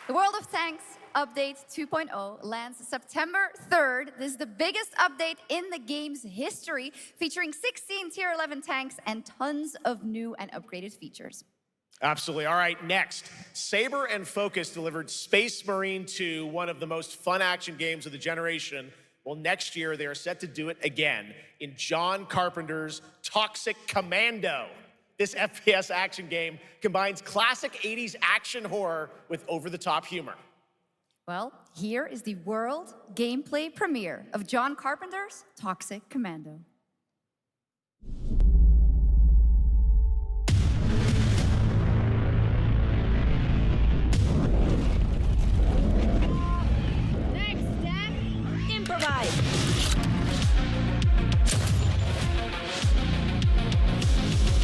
The World of Tanks Update 2.0 lands September 3rd. This is the biggest update in the game's history, featuring 16 Tier 11 tanks and tons of new and upgraded features. Absolutely. All right, next. Saber and Focus delivered Space Marine 2, one of the most fun action games of the generation. Well, next year, they are set to do it again in John Carpenter's Toxic Commando. This FPS action game combines classic 80s action horror with over-the-top humor. Well, here is the world gameplay premiere of John Carpenter's Toxic Commando. Next step, improvise.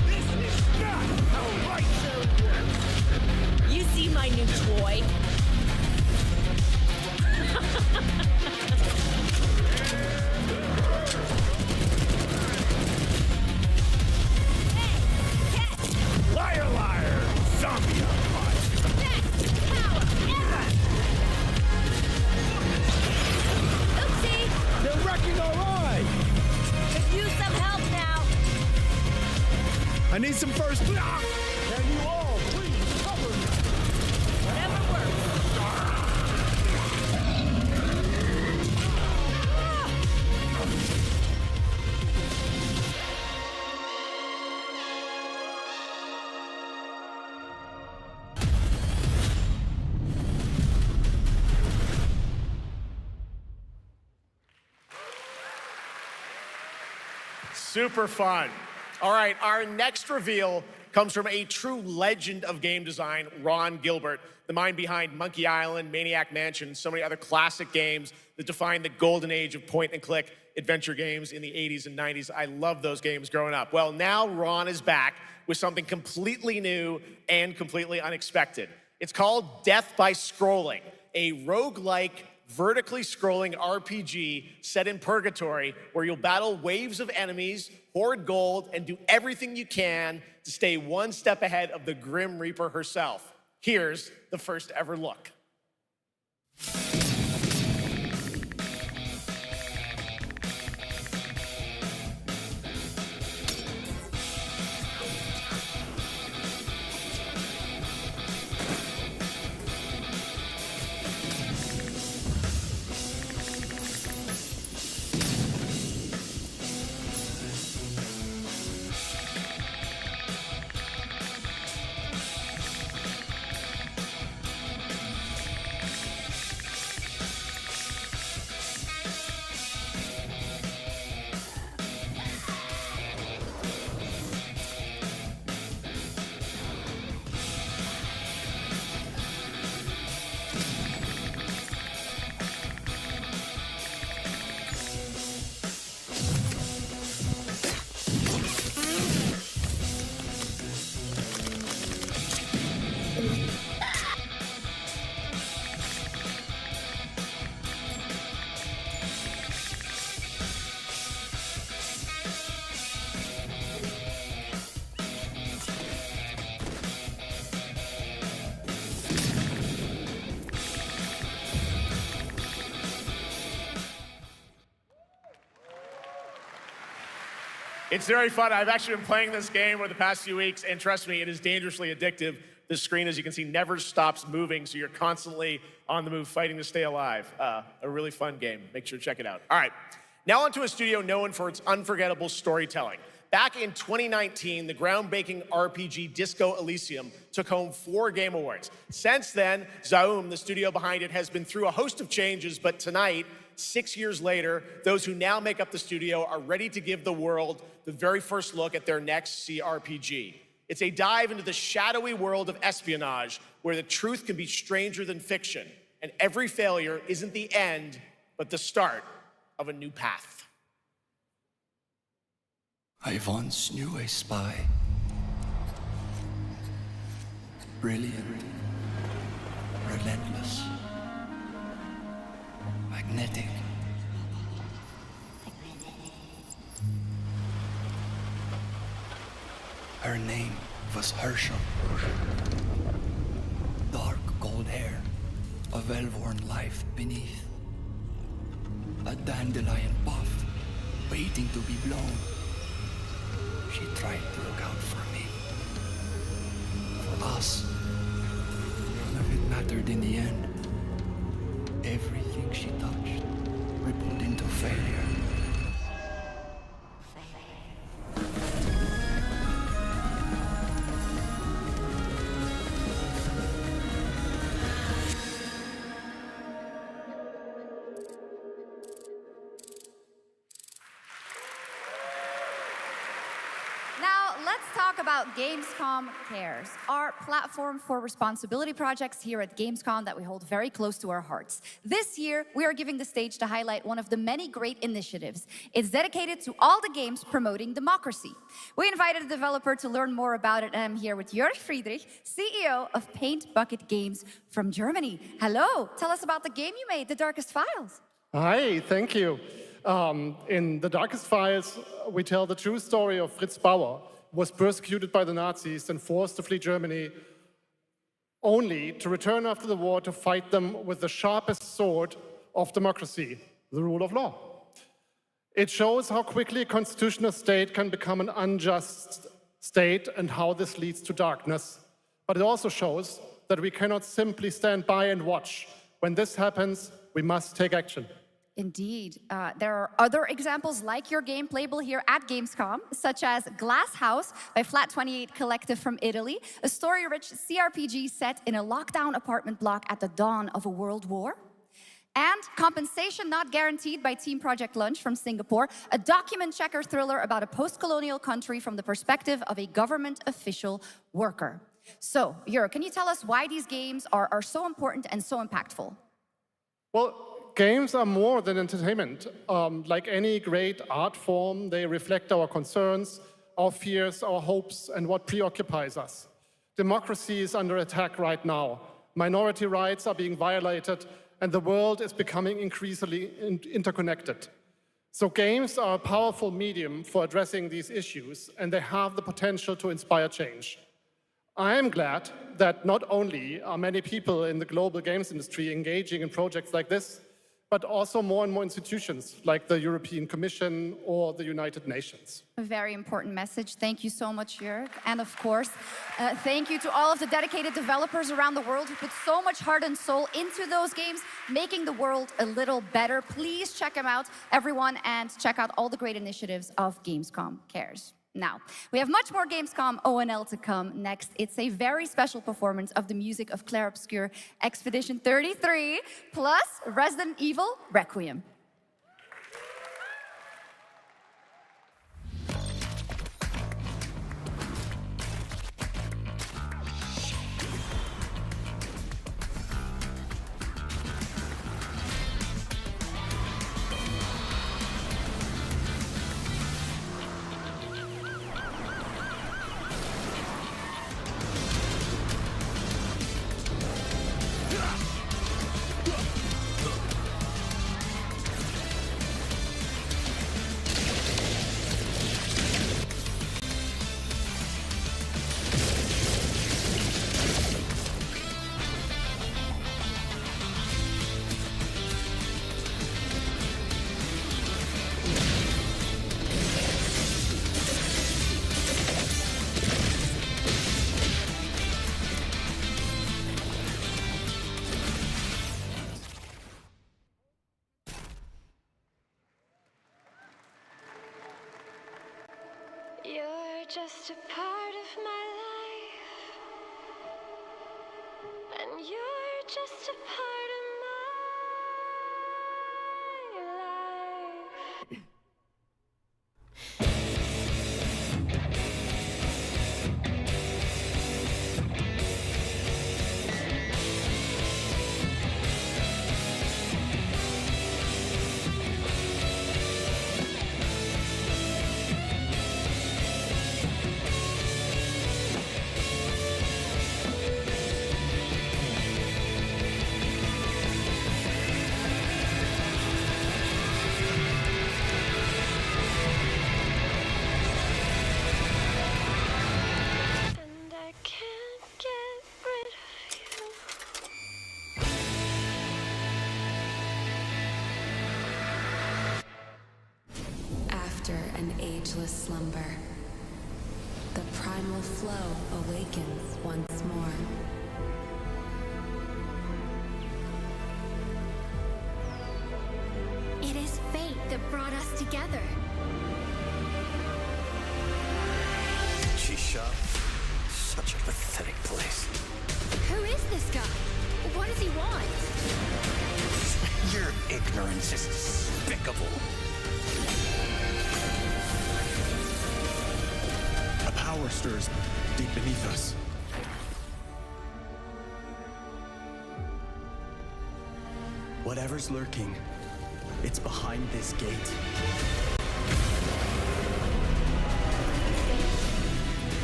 This is not how right zone works. You see my new toy? Liar, liar, zombie on fire. Best power ever! Oopsie! They're wrecking our ride. Could use some help now. I need some first. Can you all please cover me? Whatever works. Super fun. All right, our next reveal comes from a true legend of game design, Ron Gilbert, the mind behind Monkey Island, Maniac Mansion, and so many other classic games that defined the golden age of point-and-click adventure games in the 80s and 90s. I loved those games growing up. Well, now Ron is back with something completely new and completely unexpected. It's called Death by Scrolling, a roguelike, vertically scrolling RPG set in purgatory where you'll battle waves of enemies, hoard gold, and do everything you can to stay one step ahead of the Grim Reaper herself. Here's the first ever look. It's very fun. I've actually been playing this game over the past few weeks, and trust me, it is dangerously addictive. The screen, as you can see, never stops moving, so you're constantly on the move, fighting to stay alive. A really fun game. Make sure to check it out. All right, now onto a studio known for its unforgettable storytelling. Back in 2019, the groundbreaking RPG Disco Elysium took home 4 Game Awards. Since then, Zaum, the studio behind it, has been through a host of changes, but tonight, 6 years later, those who now make up the studio are ready to give the world the very first look at their next CRPG. It's a dive into the shadowy world of espionage, where the truth can be stranger than fiction, and every failure isn't the end, but the start of a new path. I once knew a spy. Brilliant, relentless, magnetic. Her name was Herschel. Dark gold hair, a well-worn life beneath. A dandelion puff, waiting to be blown. She tried to look out for me. For us. None of it mattered in the end. Everything she touched rippled into failure. Now, let's talk about Gamescom Cares, our platform for responsibility projects here at Gamescom that we hold very close to our hearts. This year, we are giving the stage to highlight one of the many great initiatives. It's dedicated to all the games promoting democracy. We invited a developer to learn more about it, and I'm here with Jörg Friedrich, CEO of Paint Bucket Games from Germany. Hello, tell us about the game you made, The Darkest Files. Hi, thank you. In The Darkest Files, we tell the true story of Fritz Bauer, who was persecuted by the Nazis and forced to flee Germany, only to return after the war to fight them with the sharpest sword of democracy, the rule of law. It shows how quickly a constitutional state can become an unjust state and how this leads to darkness. But it also shows that we cannot simply stand by and watch. When this happens, we must take action. Indeed. There are other examples like your game playable here at Gamescom, such as Glass House by Flat 28 Collective from Italy, a story-rich CRPG set in a lockdown apartment block at the dawn of a world war. And Compensation Not Guaranteed by Team Project Lunch from Singapore, a document checker thriller about a post-colonial country from the perspective of a government official worker. So, Jörg, can you tell us why these games are so important and so impactful? Well, games are more than entertainment. Like any great art form, they reflect our concerns, our fears, our hopes, and what preoccupies us. Democracy is under attack right now. Minority rights are being violated, and the world is becoming increasingly interconnected. So games are a powerful medium for addressing these issues, and they have the potential to inspire change. I am glad that not only are many people in the global games industry engaging in projects like this, but also more and more institutions like the European Commission or the United Nations. A very important message. Thank you so much, Jörg. And of course, thank you to all of the dedicated developers around the world who put so much heart and soul into those games, making the world a little better. Please check them out, everyone, and check out all the great initiatives of Gamescom Cares. Now, we have much more Gamescom ONL to come next. It's a very special performance of the music of Clair Obscur Expedition 33, plus Resident Evil Requiem. You're just a part of my life, and you're just a part of my life. after an ageless slumber, the primal flow awakens once more. It is fate that brought us together. Shisha, such a pathetic place. Who is this guy? What does he want? Your ignorance is despicable. A power stirs deep beneath us. Whatever's lurking, it's behind this gate.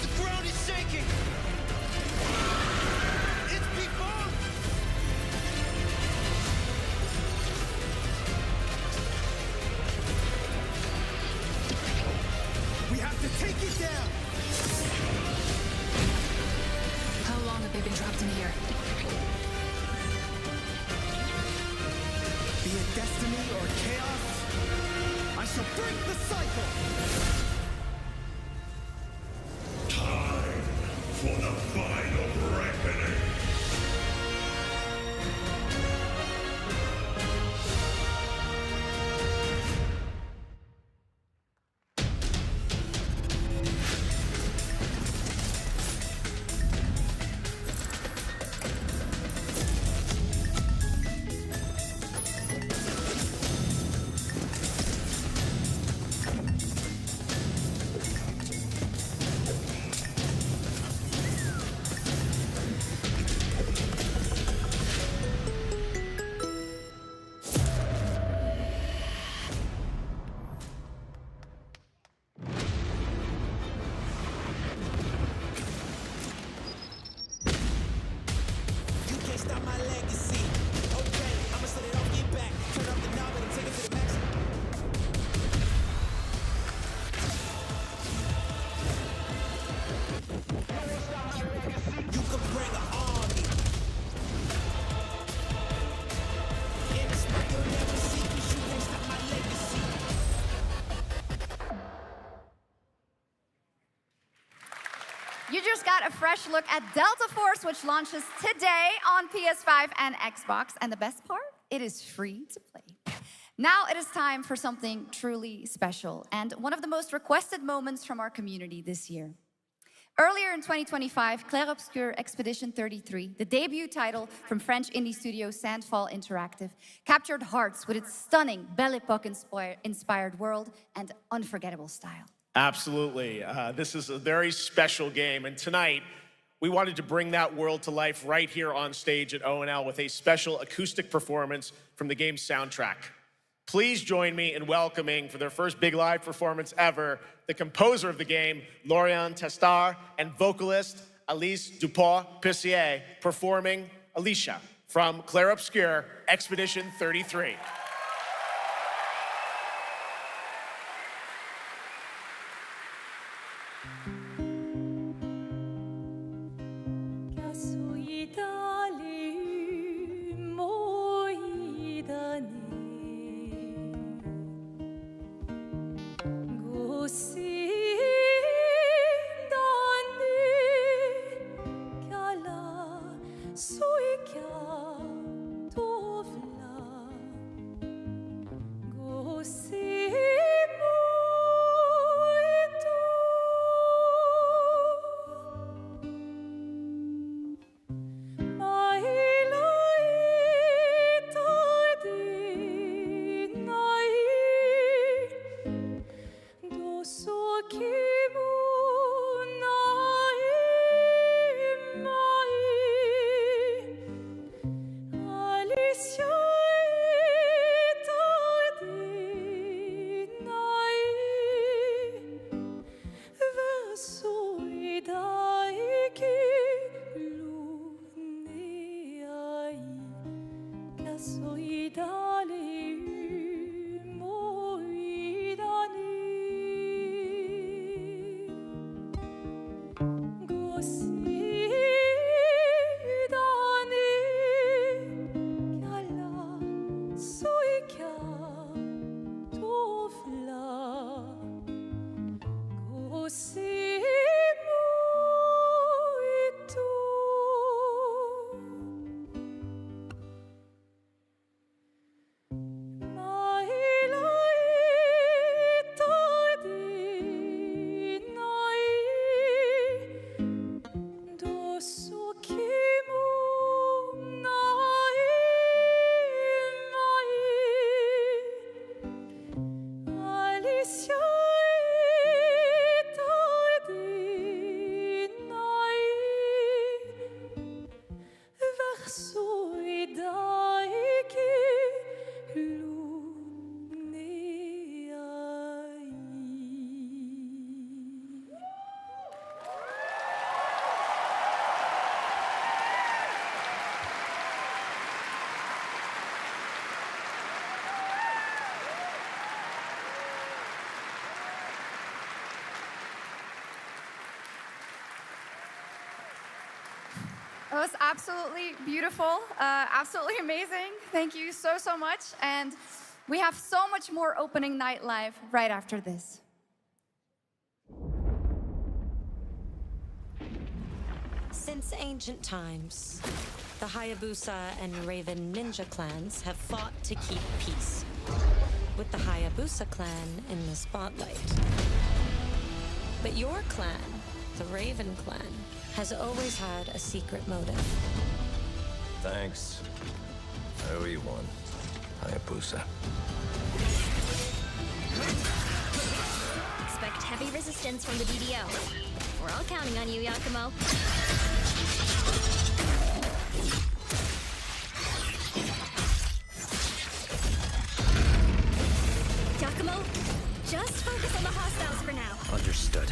The ground is shaking! It's people! We have to take it down! How long have they been trapped in here? Be it destiny or chaos, I shall break the cycle! Time for the final reckoning. You can't stop my legacy. Okay, I'ma set it off, get back. Turn up the knob and take it to the max. You can bring an army. In the spot you'll never see, 'cause you can't stop my legacy. You just got a fresh look at Delta Force, which launches today on PS5 and Xbox. And the best part, it is free to play. Now it is time for something truly special and one of the most requested moments from our community this year. Earlier in 2025, Clair Obscur Expedition 33, the debut title from French indie studio Sandfall Interactive, captured hearts with its stunning Belle Époque-inspired world and unforgettable style. Absolutely. This is a very special game. And tonight, we wanted to bring that world to life right here on stage at ONL with a special acoustic performance from the game's soundtrack. Please join me in welcoming, for their first big live performance ever, the composer of the game, Laurent Testard, and vocalist Alice Dupont-Pissier, performing Alicia from Clair Obscur Expedition 33. It was absolutely beautiful, absolutely amazing. Thank you so, so much. And we have so much more opening night live right after this. Since ancient times, the Hayabusa and Raven ninja clans have fought to keep peace, with the Hayabusa clan in the spotlight. But your clan, the Raven clan, has always had a secret motive. Thanks. I owe you one, Hayabusa. Expect heavy resistance from the DDO. We're all counting on you, Yakumo. Yakumo, just focus on the hostiles for now. Understood.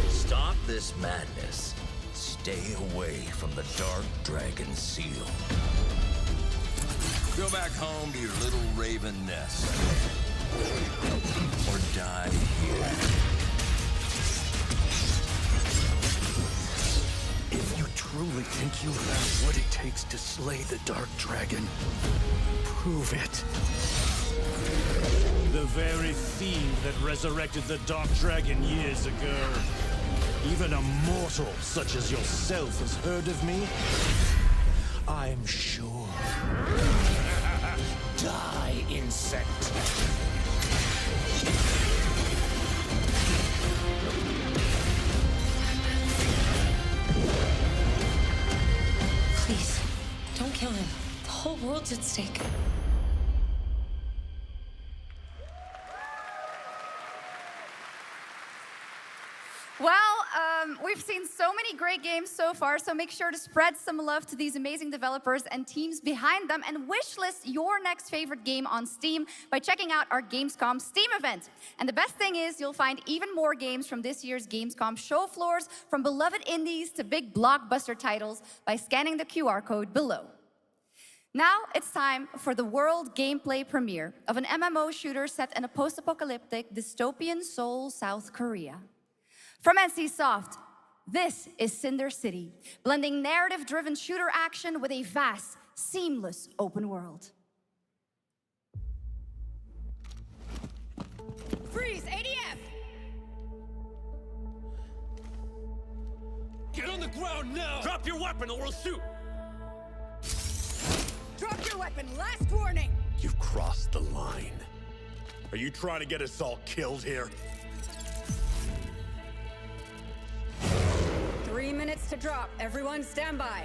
Stop this madness. Stay away from the Dark Dragon Seal. Go back home to your little raven nest. Or die here. If you truly think you have what it takes to slay the Dark Dragon, prove it. The very fiend that resurrected the Dark Dragon years ago. Even a mortal such as yourself has heard of me? I'm sure. Die, insect. Please, don't kill him. The whole world's at stake. Well, we've seen so many great games so far, so make sure to spread some love to these amazing developers and teams behind them, and wishlist your next favorite game on Steam by checking out our Gamescom Steam event. And the best thing is you'll find even more games from this year's Gamescom show floors, from beloved indies to big blockbuster titles, by scanning the QR code below. Now it's time for the world gameplay premiere of an MMO shooter set in a post-apocalyptic dystopian Seoul, South Korea. From NCSoft, this is Cinder City, blending narrative-driven shooter action with a vast, seamless open world. Freeze, ADF! Get on the ground now! Drop your weapon or we'll shoot! Drop your weapon, last warning! You've crossed the line. Are you trying to get us all killed here? 3 minutes to drop. Everyone stand by.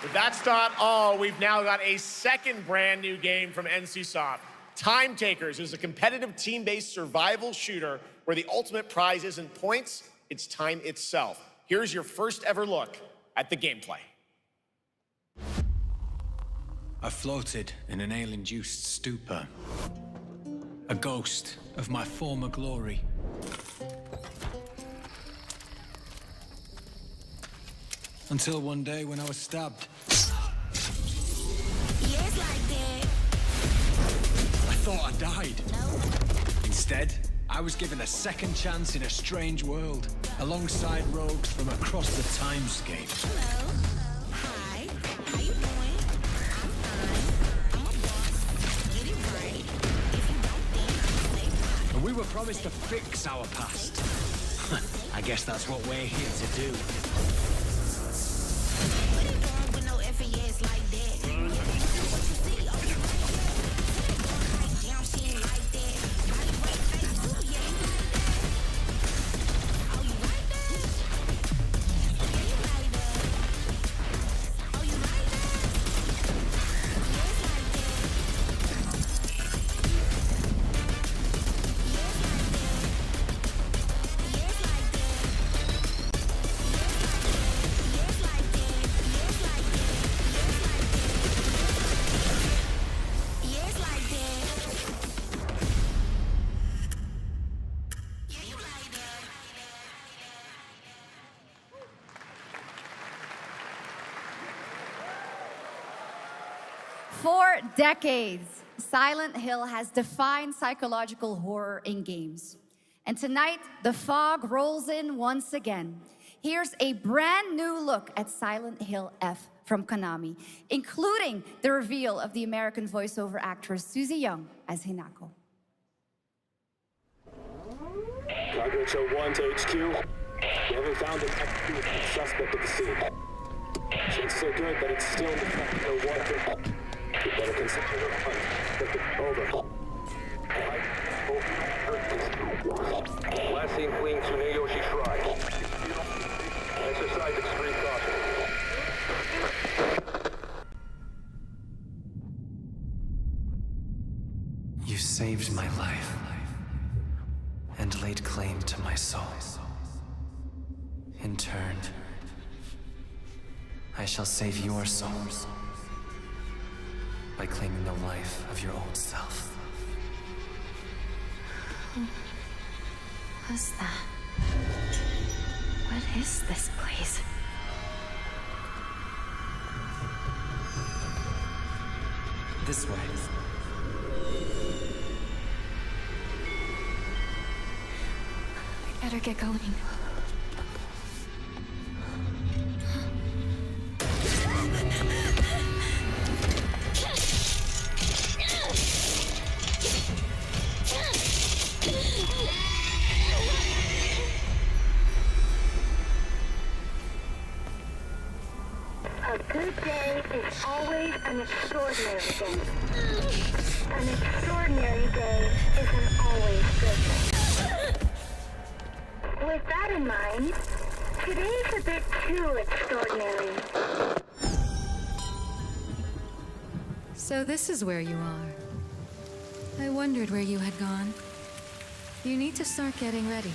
But that's not all. We've now got a second brand new game from NCSoft. Time Takers is a competitive team-based survival shooter where the ultimate prize isn't points, it's time itself. Here's your first ever look at the gameplay. I floated in an ale-induced stupor, a ghost of my former glory. Until one day when I was stabbed. Yes, like that. I thought I died. No. Instead, I was given a second chance in a strange world, alongside rogues from across the timescape. Hello. Hi. How you doing? I'm fine. I'm a boss. Get it right. If you don't think, say promised to fix our past. I guess that's what we're here to do. For decades, Silent Hill has defined psychological horror in games. And tonight, the fog rolls in once again. Here's a brand new look at Silent Hill F from Konami, including the reveal of the American voiceover actress Susie Young as Hinako. Cargo 1 to HQ. We haven't found an active suspect at the scene. Chances are good that it's still in the fact no water. We better consider the hunt. Over. Last seen fleeing Tsuneyoshi Shrine. Exercise extreme caution. You saved my life and laid claim to my soul. In turn, I shall save your souls by claiming the life of your old self. What's that? What is this place? This way. We better get going. A good day is always an extraordinary day. An extraordinary day isn't always good. With that in mind, today's a bit too extraordinary. So this is where you are. I wondered where you had gone. You need to start getting ready.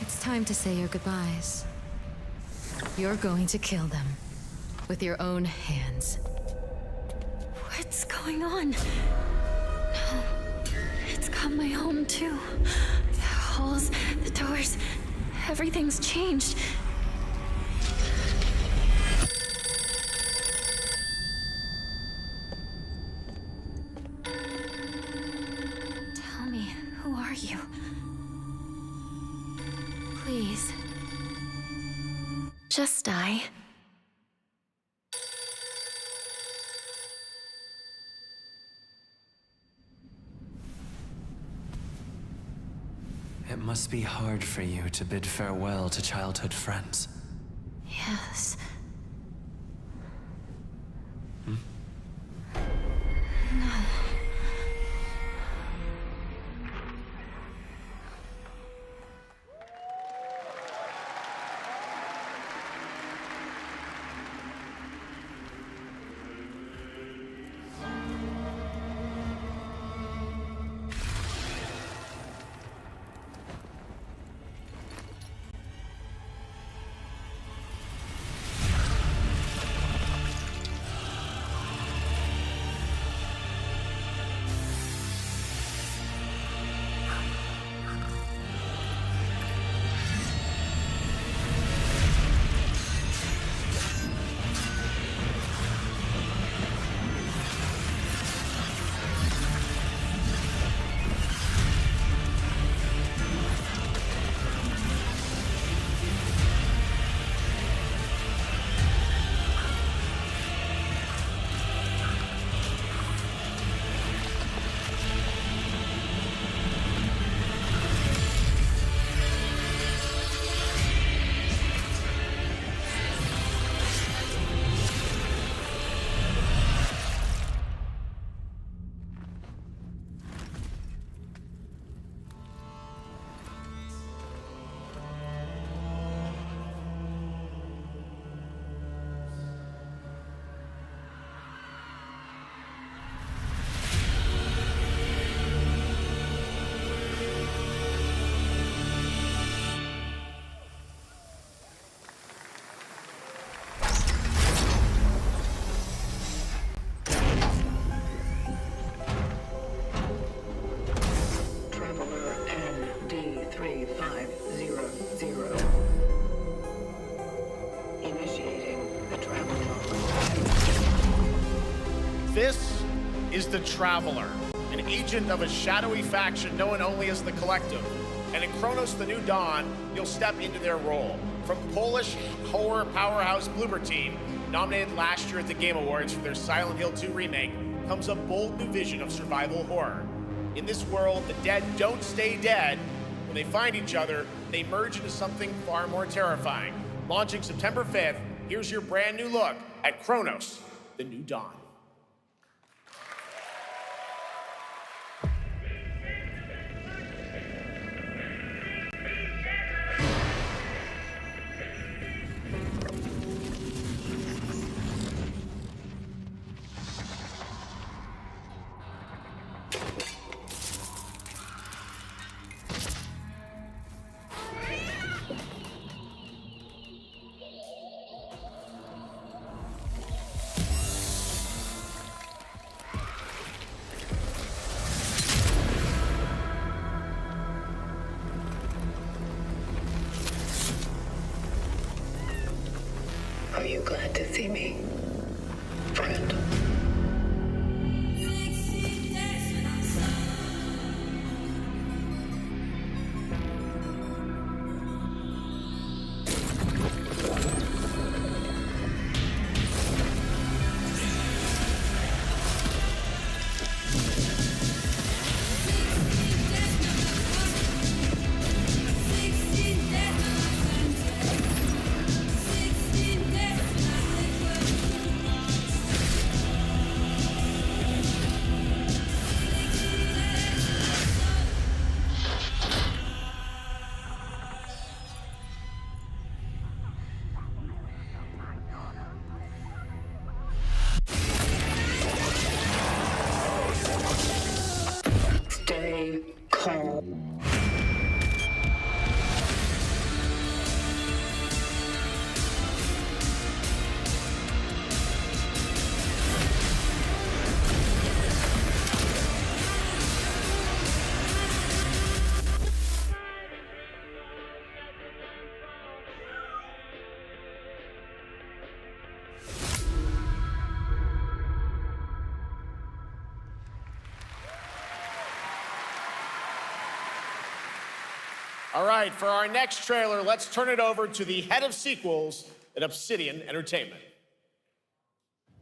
It's time to say your goodbyes. You're going to kill them with your own hands. What's going on? No, it's got my home too. The halls, the doors, everything's changed. Tell me, who are you? Please. Just die. It must be hard for you to bid farewell to childhood friends. Yes. Hmm? No. This is the Traveler, an agent of a shadowy faction known only as the Collective. And in Chronos: The New Dawn, you'll step into their role. From Polish horror powerhouse Bloober Team, nominated last year at the Game Awards for their Silent Hill 2 remake, comes a bold new vision of survival horror. In this world, the dead don't stay dead. When they find each other, they merge into something far more terrifying. Launching September 5th, here's your brand new look at Chronos: The New Dawn. Are you glad to see me, friend? Stay calm. All right, for our next trailer, let's turn it over to the head of sequels at Obsidian Entertainment.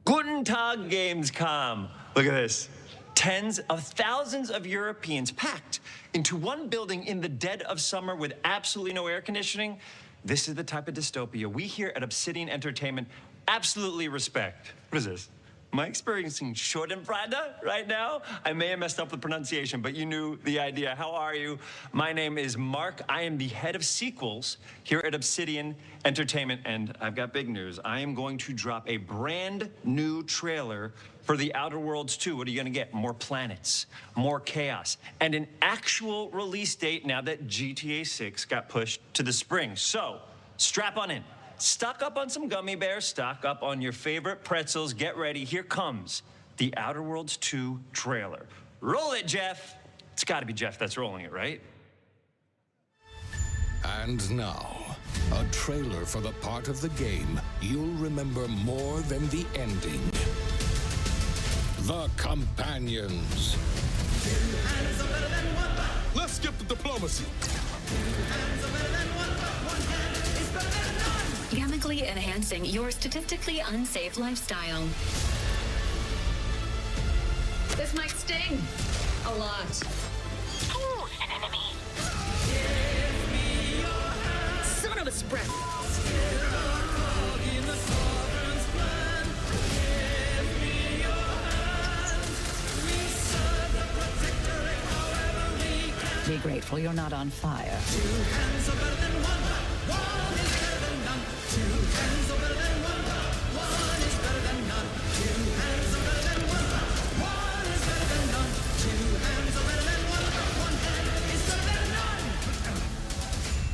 Guten Tag, Gamescom. Look at this. Tens of thousands of Europeans packed into one building in the dead of summer with absolutely no air conditioning. This is the type of dystopia we here at Obsidian Entertainment absolutely respect. What is this? Am I experiencing Schadenfreude right now? I may have messed up the pronunciation, but you knew the idea. How are you? My name is Mark. I am the head of sequels here at Obsidian Entertainment, and I've got big news. I am going to drop a brand new trailer for The Outer Worlds 2. What are you gonna get? More planets, more chaos, and an actual release date now that GTA 6 got pushed to the spring. So, strap on in. Stock up on some gummy bears, stock up on your favorite pretzels. Get ready, here comes The Outer Worlds 2 trailer. Roll it, Jeff. It's gotta be Jeff that's rolling it, right? And now, a trailer for the part of the game you'll remember more than the ending. The Companions. Let's skip the diplomacy. Chemically enhancing your statistically unsafe lifestyle. This might sting a lot. Ooh, an enemy. Son of a spread. Be grateful you're not on fire.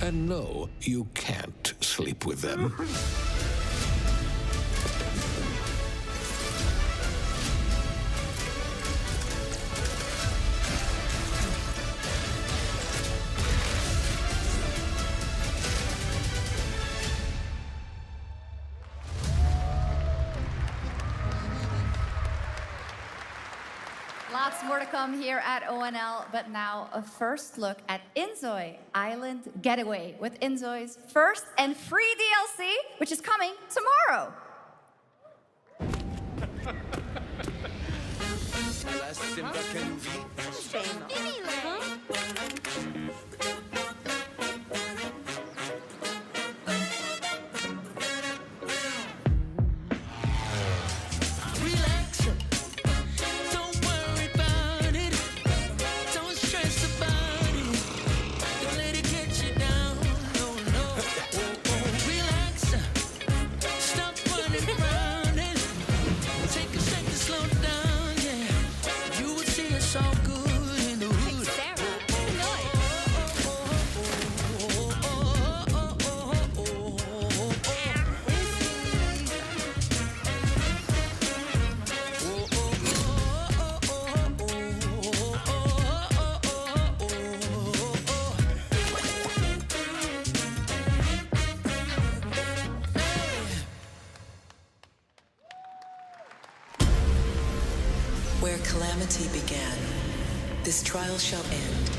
And no, you can't sleep with them. Lots more to come here at ONL, but now a first look at Inzoi Island Getaway with Inzoi's first and free DLC, which is coming tomorrow. Where calamity began, this trial shall end.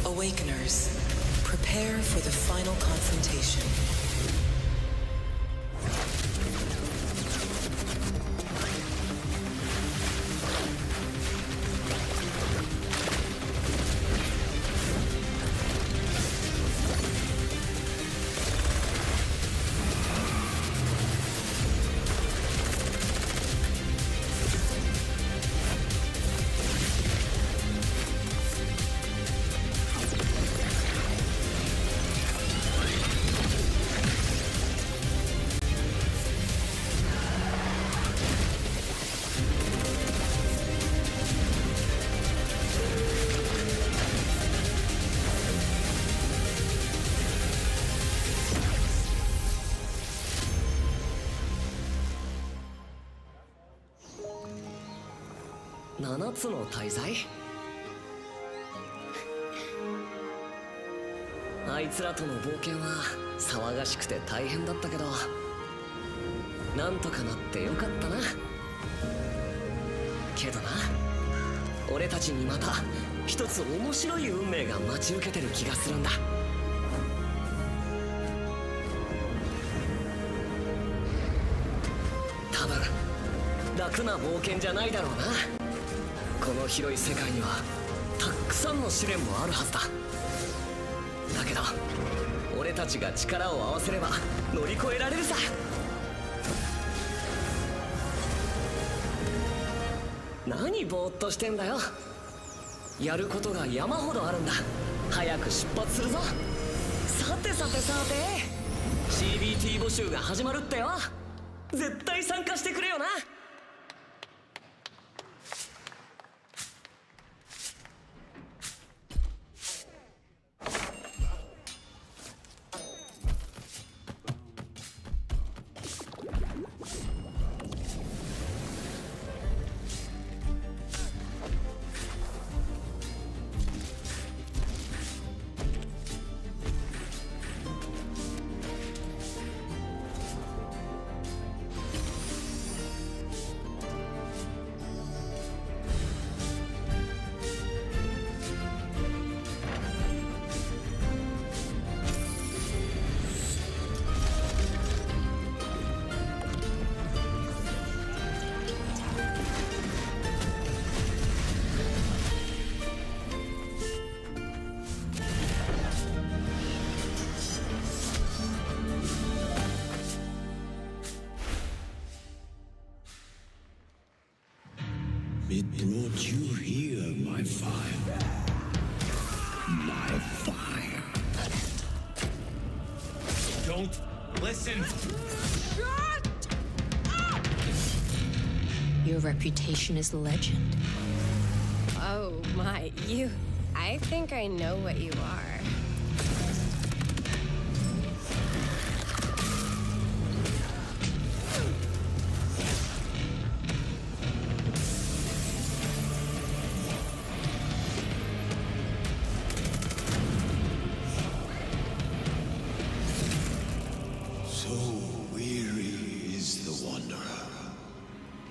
Awakeners, prepare for the final confrontation.7つの大罪？あいつらとの冒険は騒がしくて大変だったけど、なんとかなってよかったな。けどな、俺たちにまた一つ面白い運命が待ち受けてる気がするんだ。多分楽な冒険じゃないだろうな。この広い世界にはたくさんの試練もあるはずだ。だけど俺たちが力を合わせれば乗り越えられるさ。何ぼーっとしてんだよ。やることが山ほどあるんだ。早く出発するぞ。さてさてさて、 CBT 募集が始まるってよ。絶対参加してくれよな。It brought you here, my fire. My fire. Don't listen. Your reputation is legend. Oh my, you... I think I know what you are.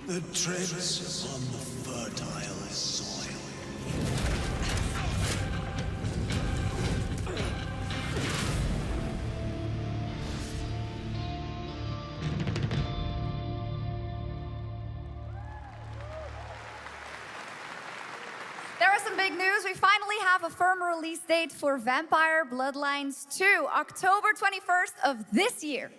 The treads on the fertile soil. There is some big news. We finally have a firm release date for Vampire Bloodlines 2, October 21st of this year.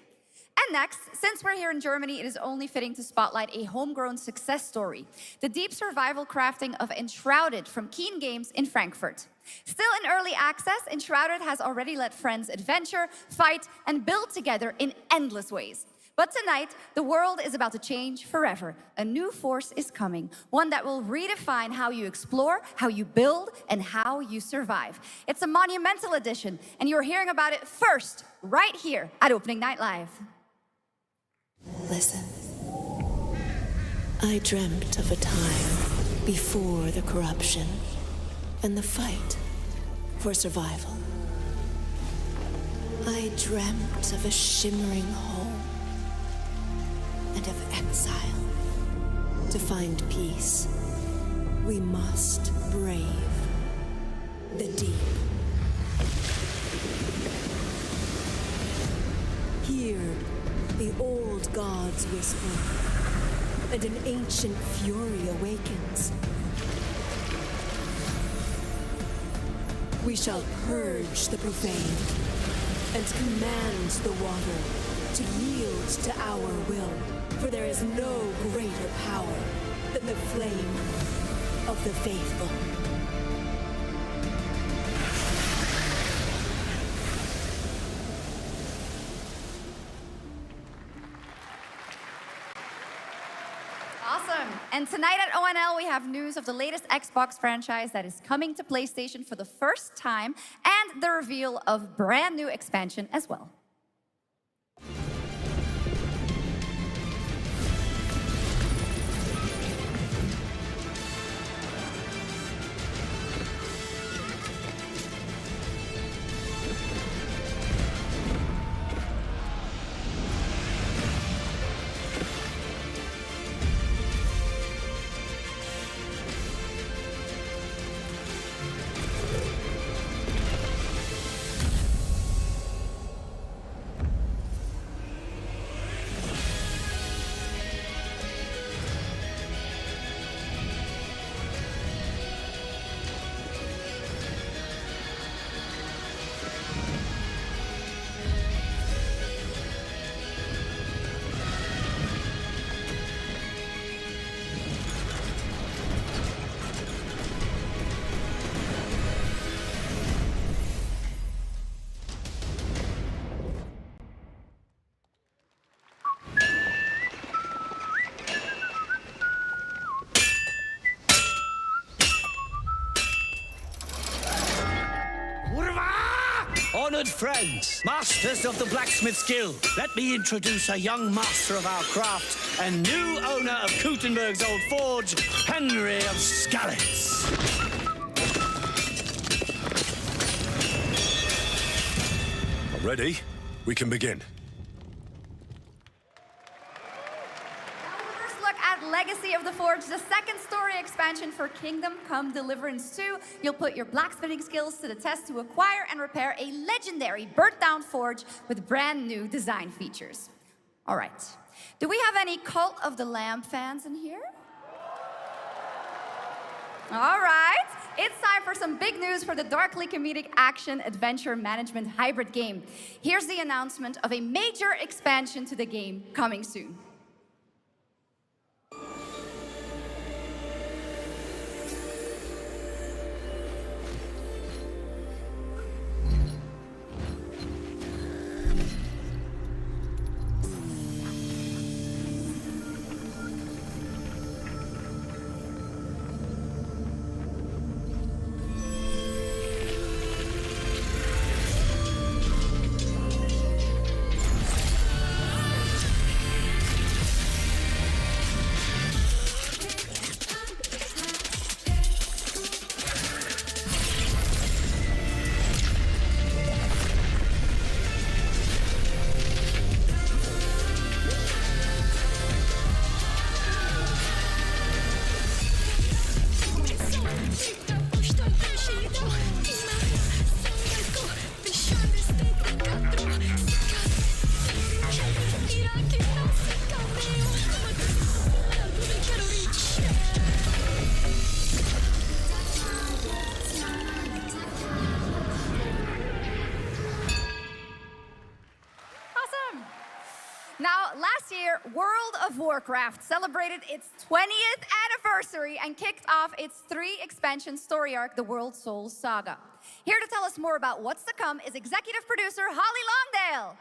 And next, since we're here in Germany, it is only fitting to spotlight a homegrown success story, the deep survival crafting of Enshrouded from Keen Games in Frankfurt. Still in early access, Enshrouded has already let friends adventure, fight, and build together in endless ways. But tonight, the world is about to change forever. A new force is coming, one that will redefine how you explore, how you build, and how you survive. It's a monumental edition, and you're hearing about it first, right here at Opening Night Live. Listen. I dreamt of a time before the corruption and the fight for survival. I dreamt of a shimmering home and of exile. To find peace, we must brave the deep. Hear the old gods whisper, and an ancient fury awakens. We shall purge the profane and command the water to yield to our will, for there is no greater power than the flame of the faithful. Awesome. And tonight at ONL, we have news of the latest Xbox franchise that is coming to PlayStation for the first time, and the reveal of brand new expansion as well. Honored friends, masters of the blacksmith guild, let me introduce a young master of our craft and new owner of Kutenberg's old forge, Henry of Skalitz. Ready? We can begin. First look at Legacy of the Forge, the second story expansion for Kingdom Come Deliverance 2. You'll put your blacksmithing skills to the test to acquire and repair a legendary burnt-down forge with brand new design features. All right. Do we have any Cult of the Lamb fans in here? All right. It's time for some big news for the darkly comedic action adventure management hybrid game. Here's the announcement of a major expansion to the game coming soon. Now, last year, World of Warcraft celebrated its 20th anniversary and kicked off its 3-expansion story arc, the World Souls Saga. Here to tell us more about what's to come is executive producer Holly Longdale.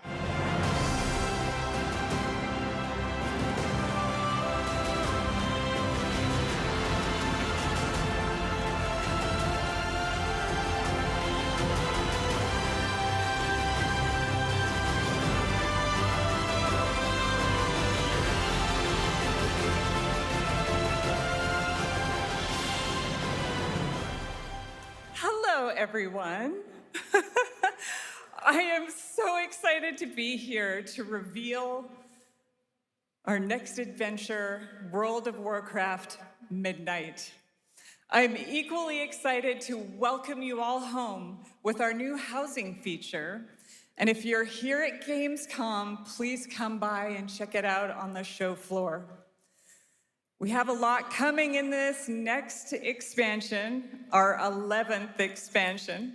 Hello, everyone. I am so excited to be here to reveal our next adventure, World of Warcraft Midnight. I'm equally excited to welcome you all home with our new housing feature. And if you're here at Gamescom, please come by and check it out on the show floor. We have a lot coming in this next expansion, our 11th expansion.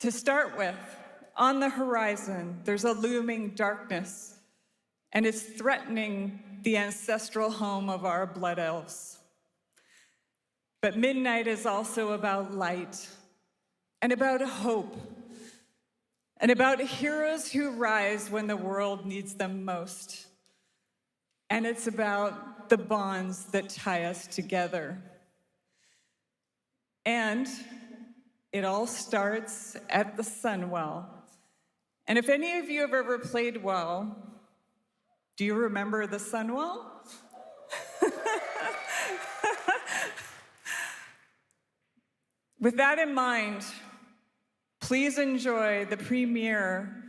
To start with, on the horizon, there's a looming darkness, and it's threatening the ancestral home of our blood elves. But Midnight is also about light, and about hope, and about heroes who rise when the world needs them most. And it's about the bonds that tie us together. And it all starts at the Sunwell. And if any of you have ever played WoW, do you remember the Sunwell? With that in mind, please enjoy the premiere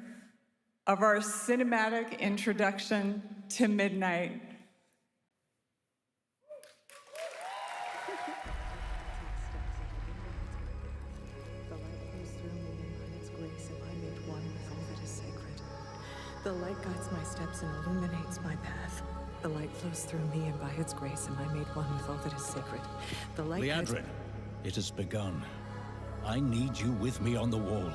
of our cinematic introduction to Midnight. The light guides my steps and illuminates my path. The light flows through me, and by its grace am I made one with all that is sacred. The light guides... Liadrin, it has begun. I need you with me on the wall.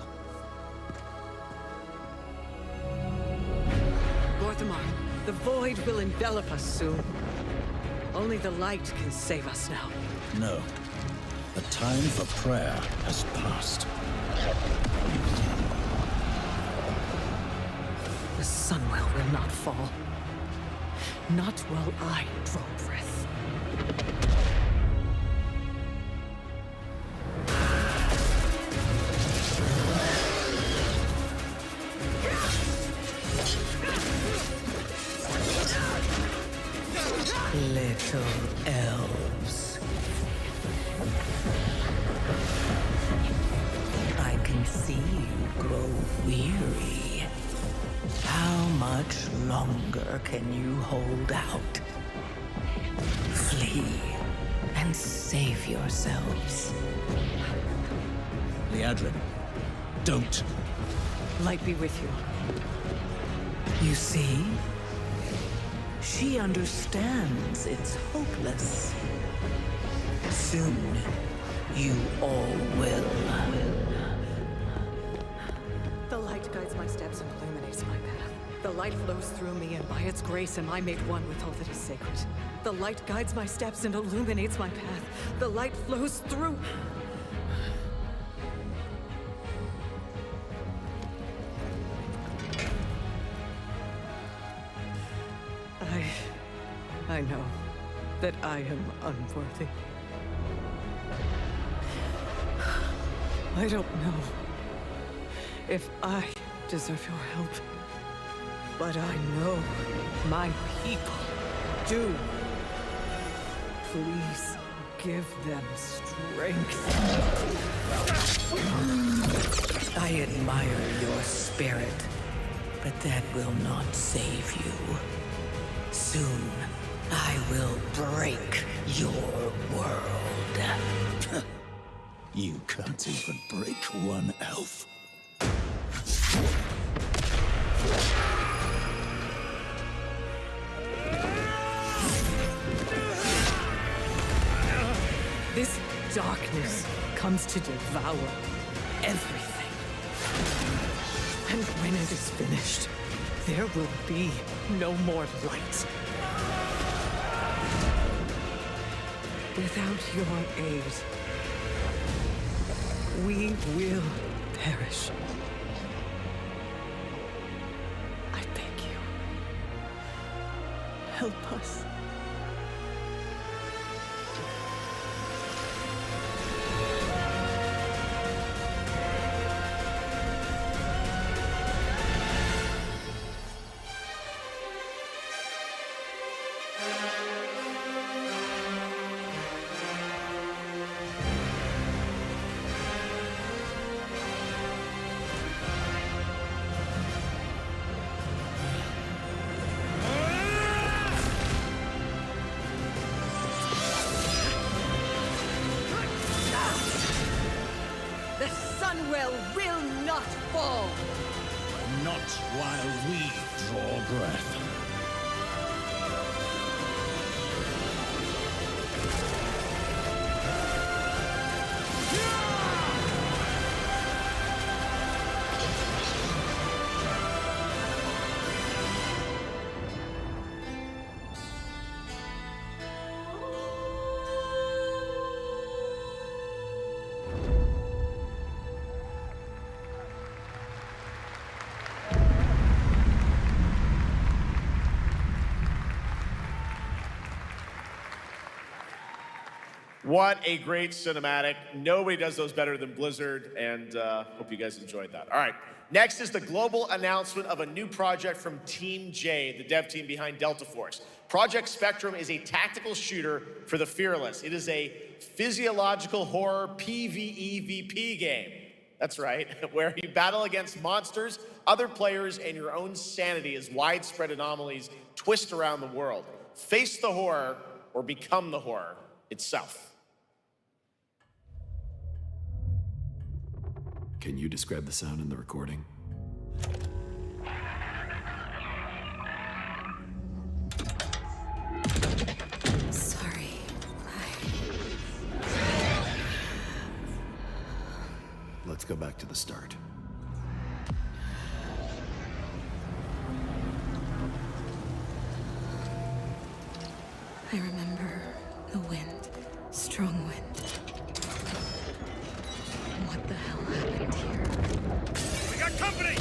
Gorthamar, the void will envelop us soon. Only the light can save us now. No. The time for prayer has passed. The Sunwell will not fall. Not while I draw breath. Little elves. I can see you grow weary. How much longer can you hold out? Flee and save yourselves. Liadrin, don't. Light be with you. You see? She understands it's hopeless. Soon, you all will. The light guides my steps and illuminates my path. The light flows through me, and by its grace am I made one with all that is sacred. The light guides my steps and illuminates my path. The light flows through... I know that I am unworthy. I don't know if I deserve your help, but I know my people do. Please give them strength. I admire your spirit, but that will not save you. Soon, I will break your world. You can't even break one elf. This darkness comes to devour everything. And when it is finished, there will be no more light. Without your aid, we will perish. I beg you, help us. The Sunwell will not fall! Not while we draw breath. What a great cinematic. Nobody does those better than Blizzard, and hope you guys enjoyed that. All right, next is the global announcement of a new project from Team J, the dev team behind Delta Force. Project Spectrum is a tactical shooter for the fearless. It is a physiological horror PvEVP game. That's right, where you battle against monsters, other players, and your own sanity as widespread anomalies twist around the world. Face the horror or become the horror itself. Can you describe the sound in the recording? Sorry. Let's go back to the start. I remember the wind, strong wind. What the hell happened here? We got company!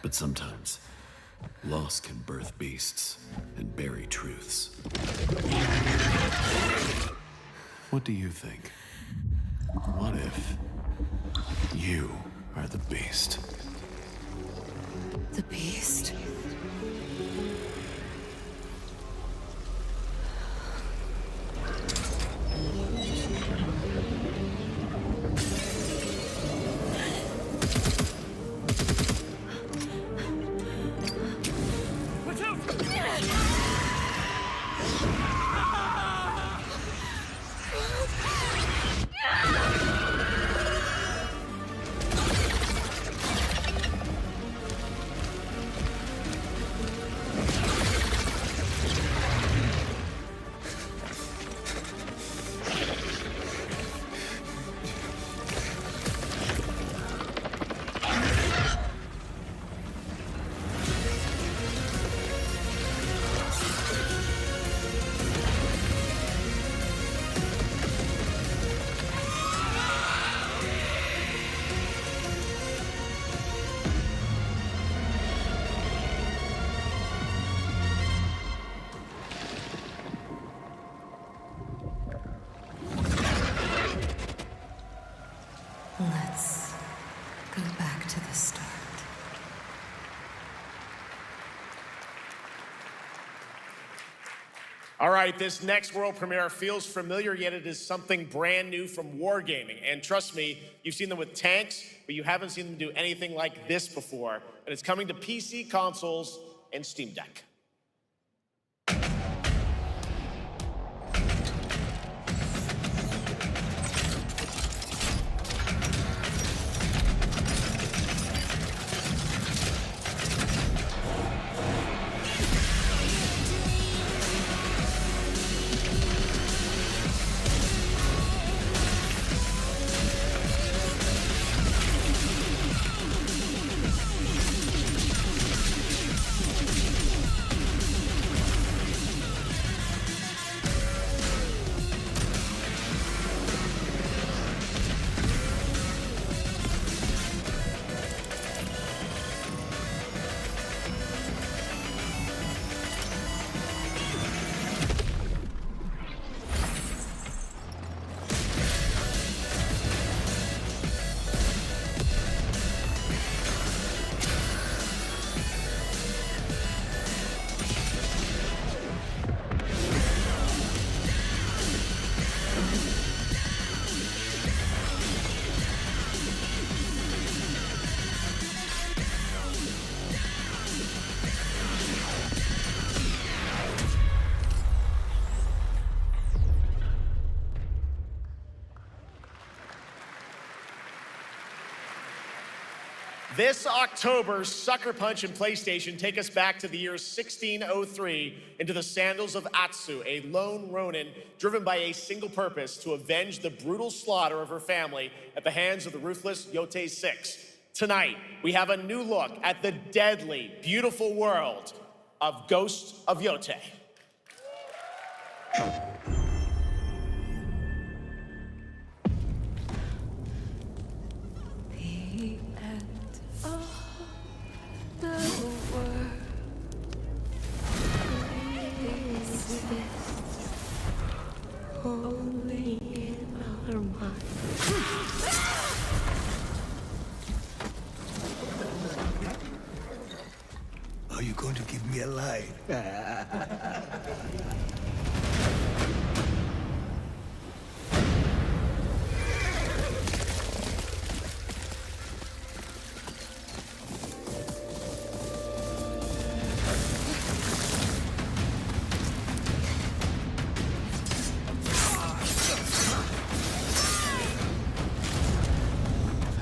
But sometimes, loss can birth beasts and bury truths. What do you think? What if you are the beast? The beast? Let's go back to the start. All right, this next world premiere feels familiar, yet it is something brand new from Wargaming. And trust me, you've seen them with tanks, but you haven't seen them do anything like this before. And it's coming to PC, consoles, and Steam Deck. This October, Sucker Punch and PlayStation take us back to the year 1603 into the sandals of Atsu, a lone ronin driven by a single purpose: to avenge the brutal slaughter of her family at the hands of the ruthless Yotei 6. Tonight, we have a new look at the deadly, beautiful world of Ghost of Yotei. Only in our minds. Are you going to give me a line?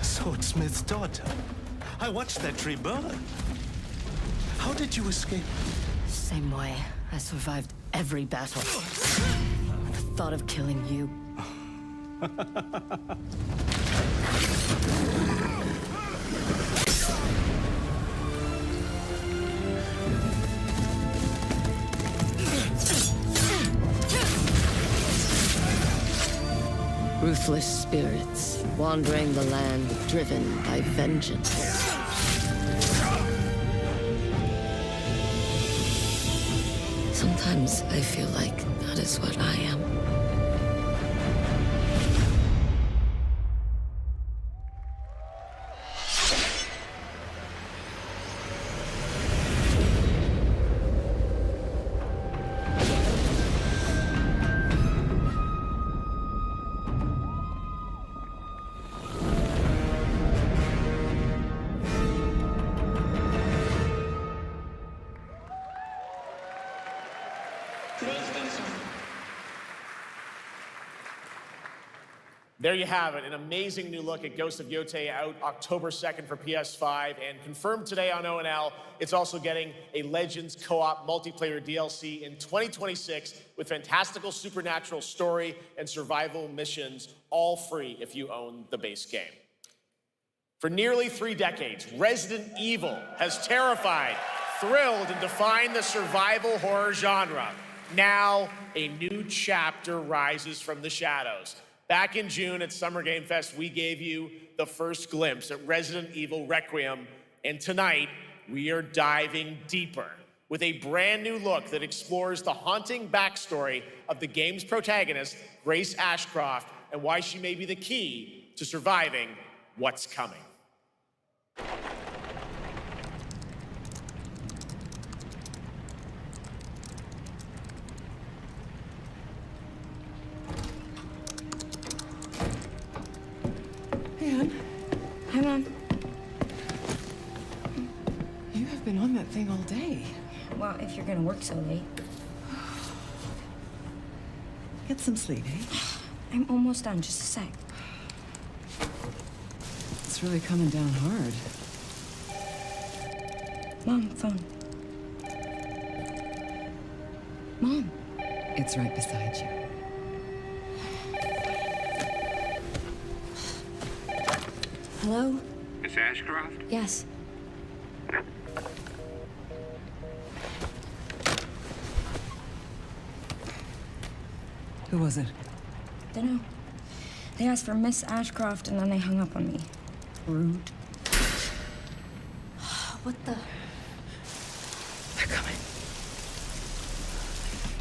Swordsmith's daughter. I watched that tree burn. How did you escape? Same way. I survived every battle. The thought of killing you. Ruthless spirits, wandering the land, driven by vengeance. Sometimes I feel like that is what I am. There you have it, an amazing new look at Ghost of Yotei, out October 2nd for PS5, and confirmed today on ONL, it's also getting a Legends co-op multiplayer DLC in 2026 with fantastical supernatural story and survival missions, all free if you own the base game. For nearly 3 decades, Resident Evil has terrified, thrilled, and defined the survival horror genre. Now, a new chapter rises from the shadows. Back in June at Summer Game Fest, we gave you the first glimpse at Resident Evil Requiem, and tonight, we are diving deeper with a brand new look that explores the haunting backstory of the game's protagonist, Grace Ashcroft, and why she may be the key to surviving what's coming. Anne, Hi, Mom. you have been on that thing all day. Well, if you're gonna work so late. Get some sleep, eh? I'm almost done, just a sec. It's really coming down hard. Mom, phone. Mom. It's right beside you. Hello? Miss Ashcroft? Yes. Who was it? Dunno. They asked for Miss Ashcroft and then they hung up on me. Rude. What the? They're coming.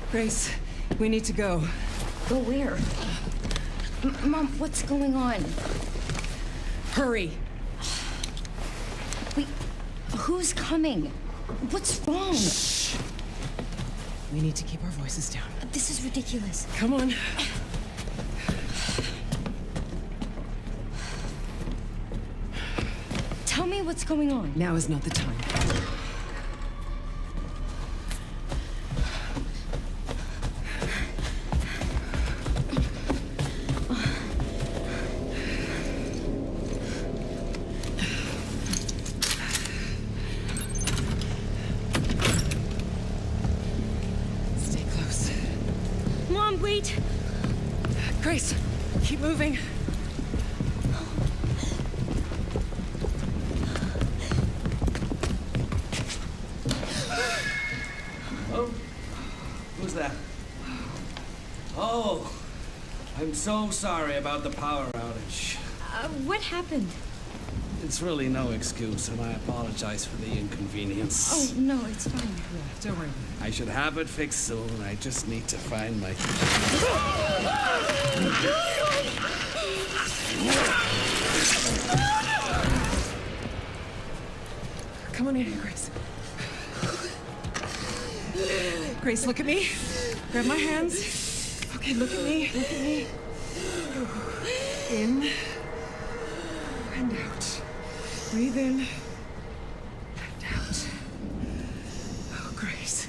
Grace, we need to go. Go where? Mom, what's going on? Hurry. Wait, who's coming? What's wrong? Shh. We need to keep our voices down. This is ridiculous. Come on. Tell me what's going on. Now is not the time. Stay close. Mom, wait! Grace, keep moving. Oh, who's that? Oh, I'm so sorry about the power outage. What happened? It's really no excuse, and I apologize for the inconvenience. Oh, no, it's fine. Yeah, don't worry. I should have it fixed soon. I just need to find my... Come on in, Grace. Grace, look at me. Grab my hands. Okay, look at me. Look at me. In and out. Breathe in and out. Oh, Grace.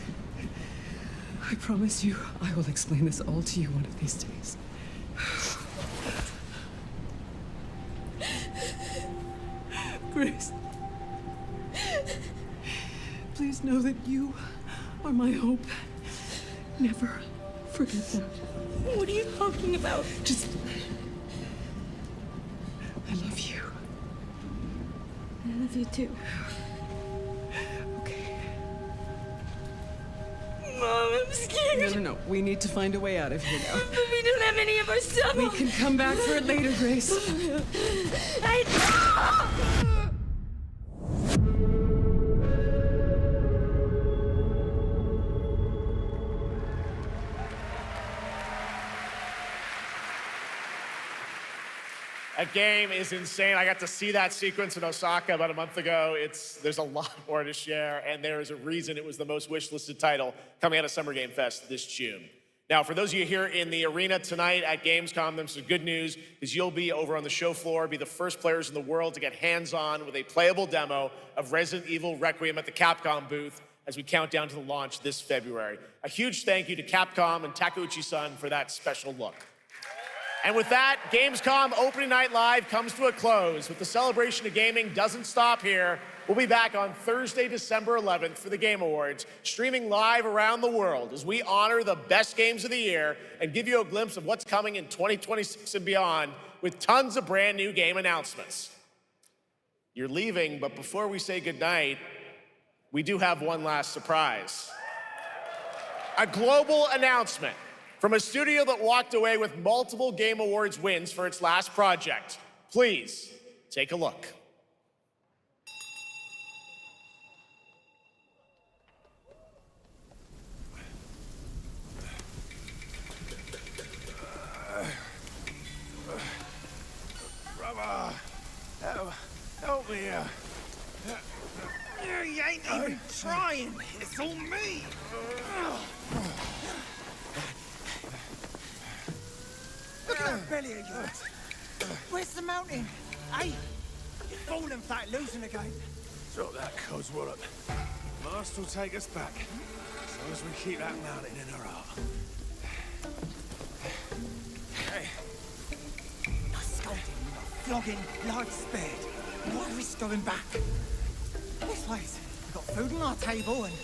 I promise you, I will explain this all to you one of these days. Grace. Please know that you are my hope. Never forget that. What are you talking about? Just... I love you. I love you too. Okay. Mom, I'm scared. No. We need to find a way out of here now. But we don't have any of our stuff. We can come back for it later, Grace. That game is insane. I got to see that sequence in Osaka about a month ago. There's a lot more to share, and there is a reason it was the most wishlisted title coming out of Summer Game Fest this June. Now, for those of you here in the arena tonight at Gamescom, there's some good news, because you'll be over on the show floor, be the first players in the world to get hands-on with a playable demo of Resident Evil Requiem at the Capcom booth as we count down to the launch this February. A huge thank you to Capcom and Takeuchi-san for that special look. And with that, Gamescom Opening Night Live comes to a close. But the celebration of gaming doesn't stop here. We'll be back on Thursday, December 11th for the Game Awards, streaming live around the world as we honor the best games of the year and give you a glimpse of what's coming in 2026 and beyond with tons of brand new game announcements. You're leaving, but before we say goodnight, we do have one last surprise. A global announcement from a studio that walked away with multiple Game Awards wins for its last project. Please, take a look. Help me out. You ain't even trying. It's all me. Look at that belly of yours. Where's the mountain? Hey, you're falling flat, losing again. Drop that codswallop. Master will take us back, as long as we keep that mountain in our heart. Hey. No scolding, no flogging, life spared. No risk going back. This place, we've got food on our table and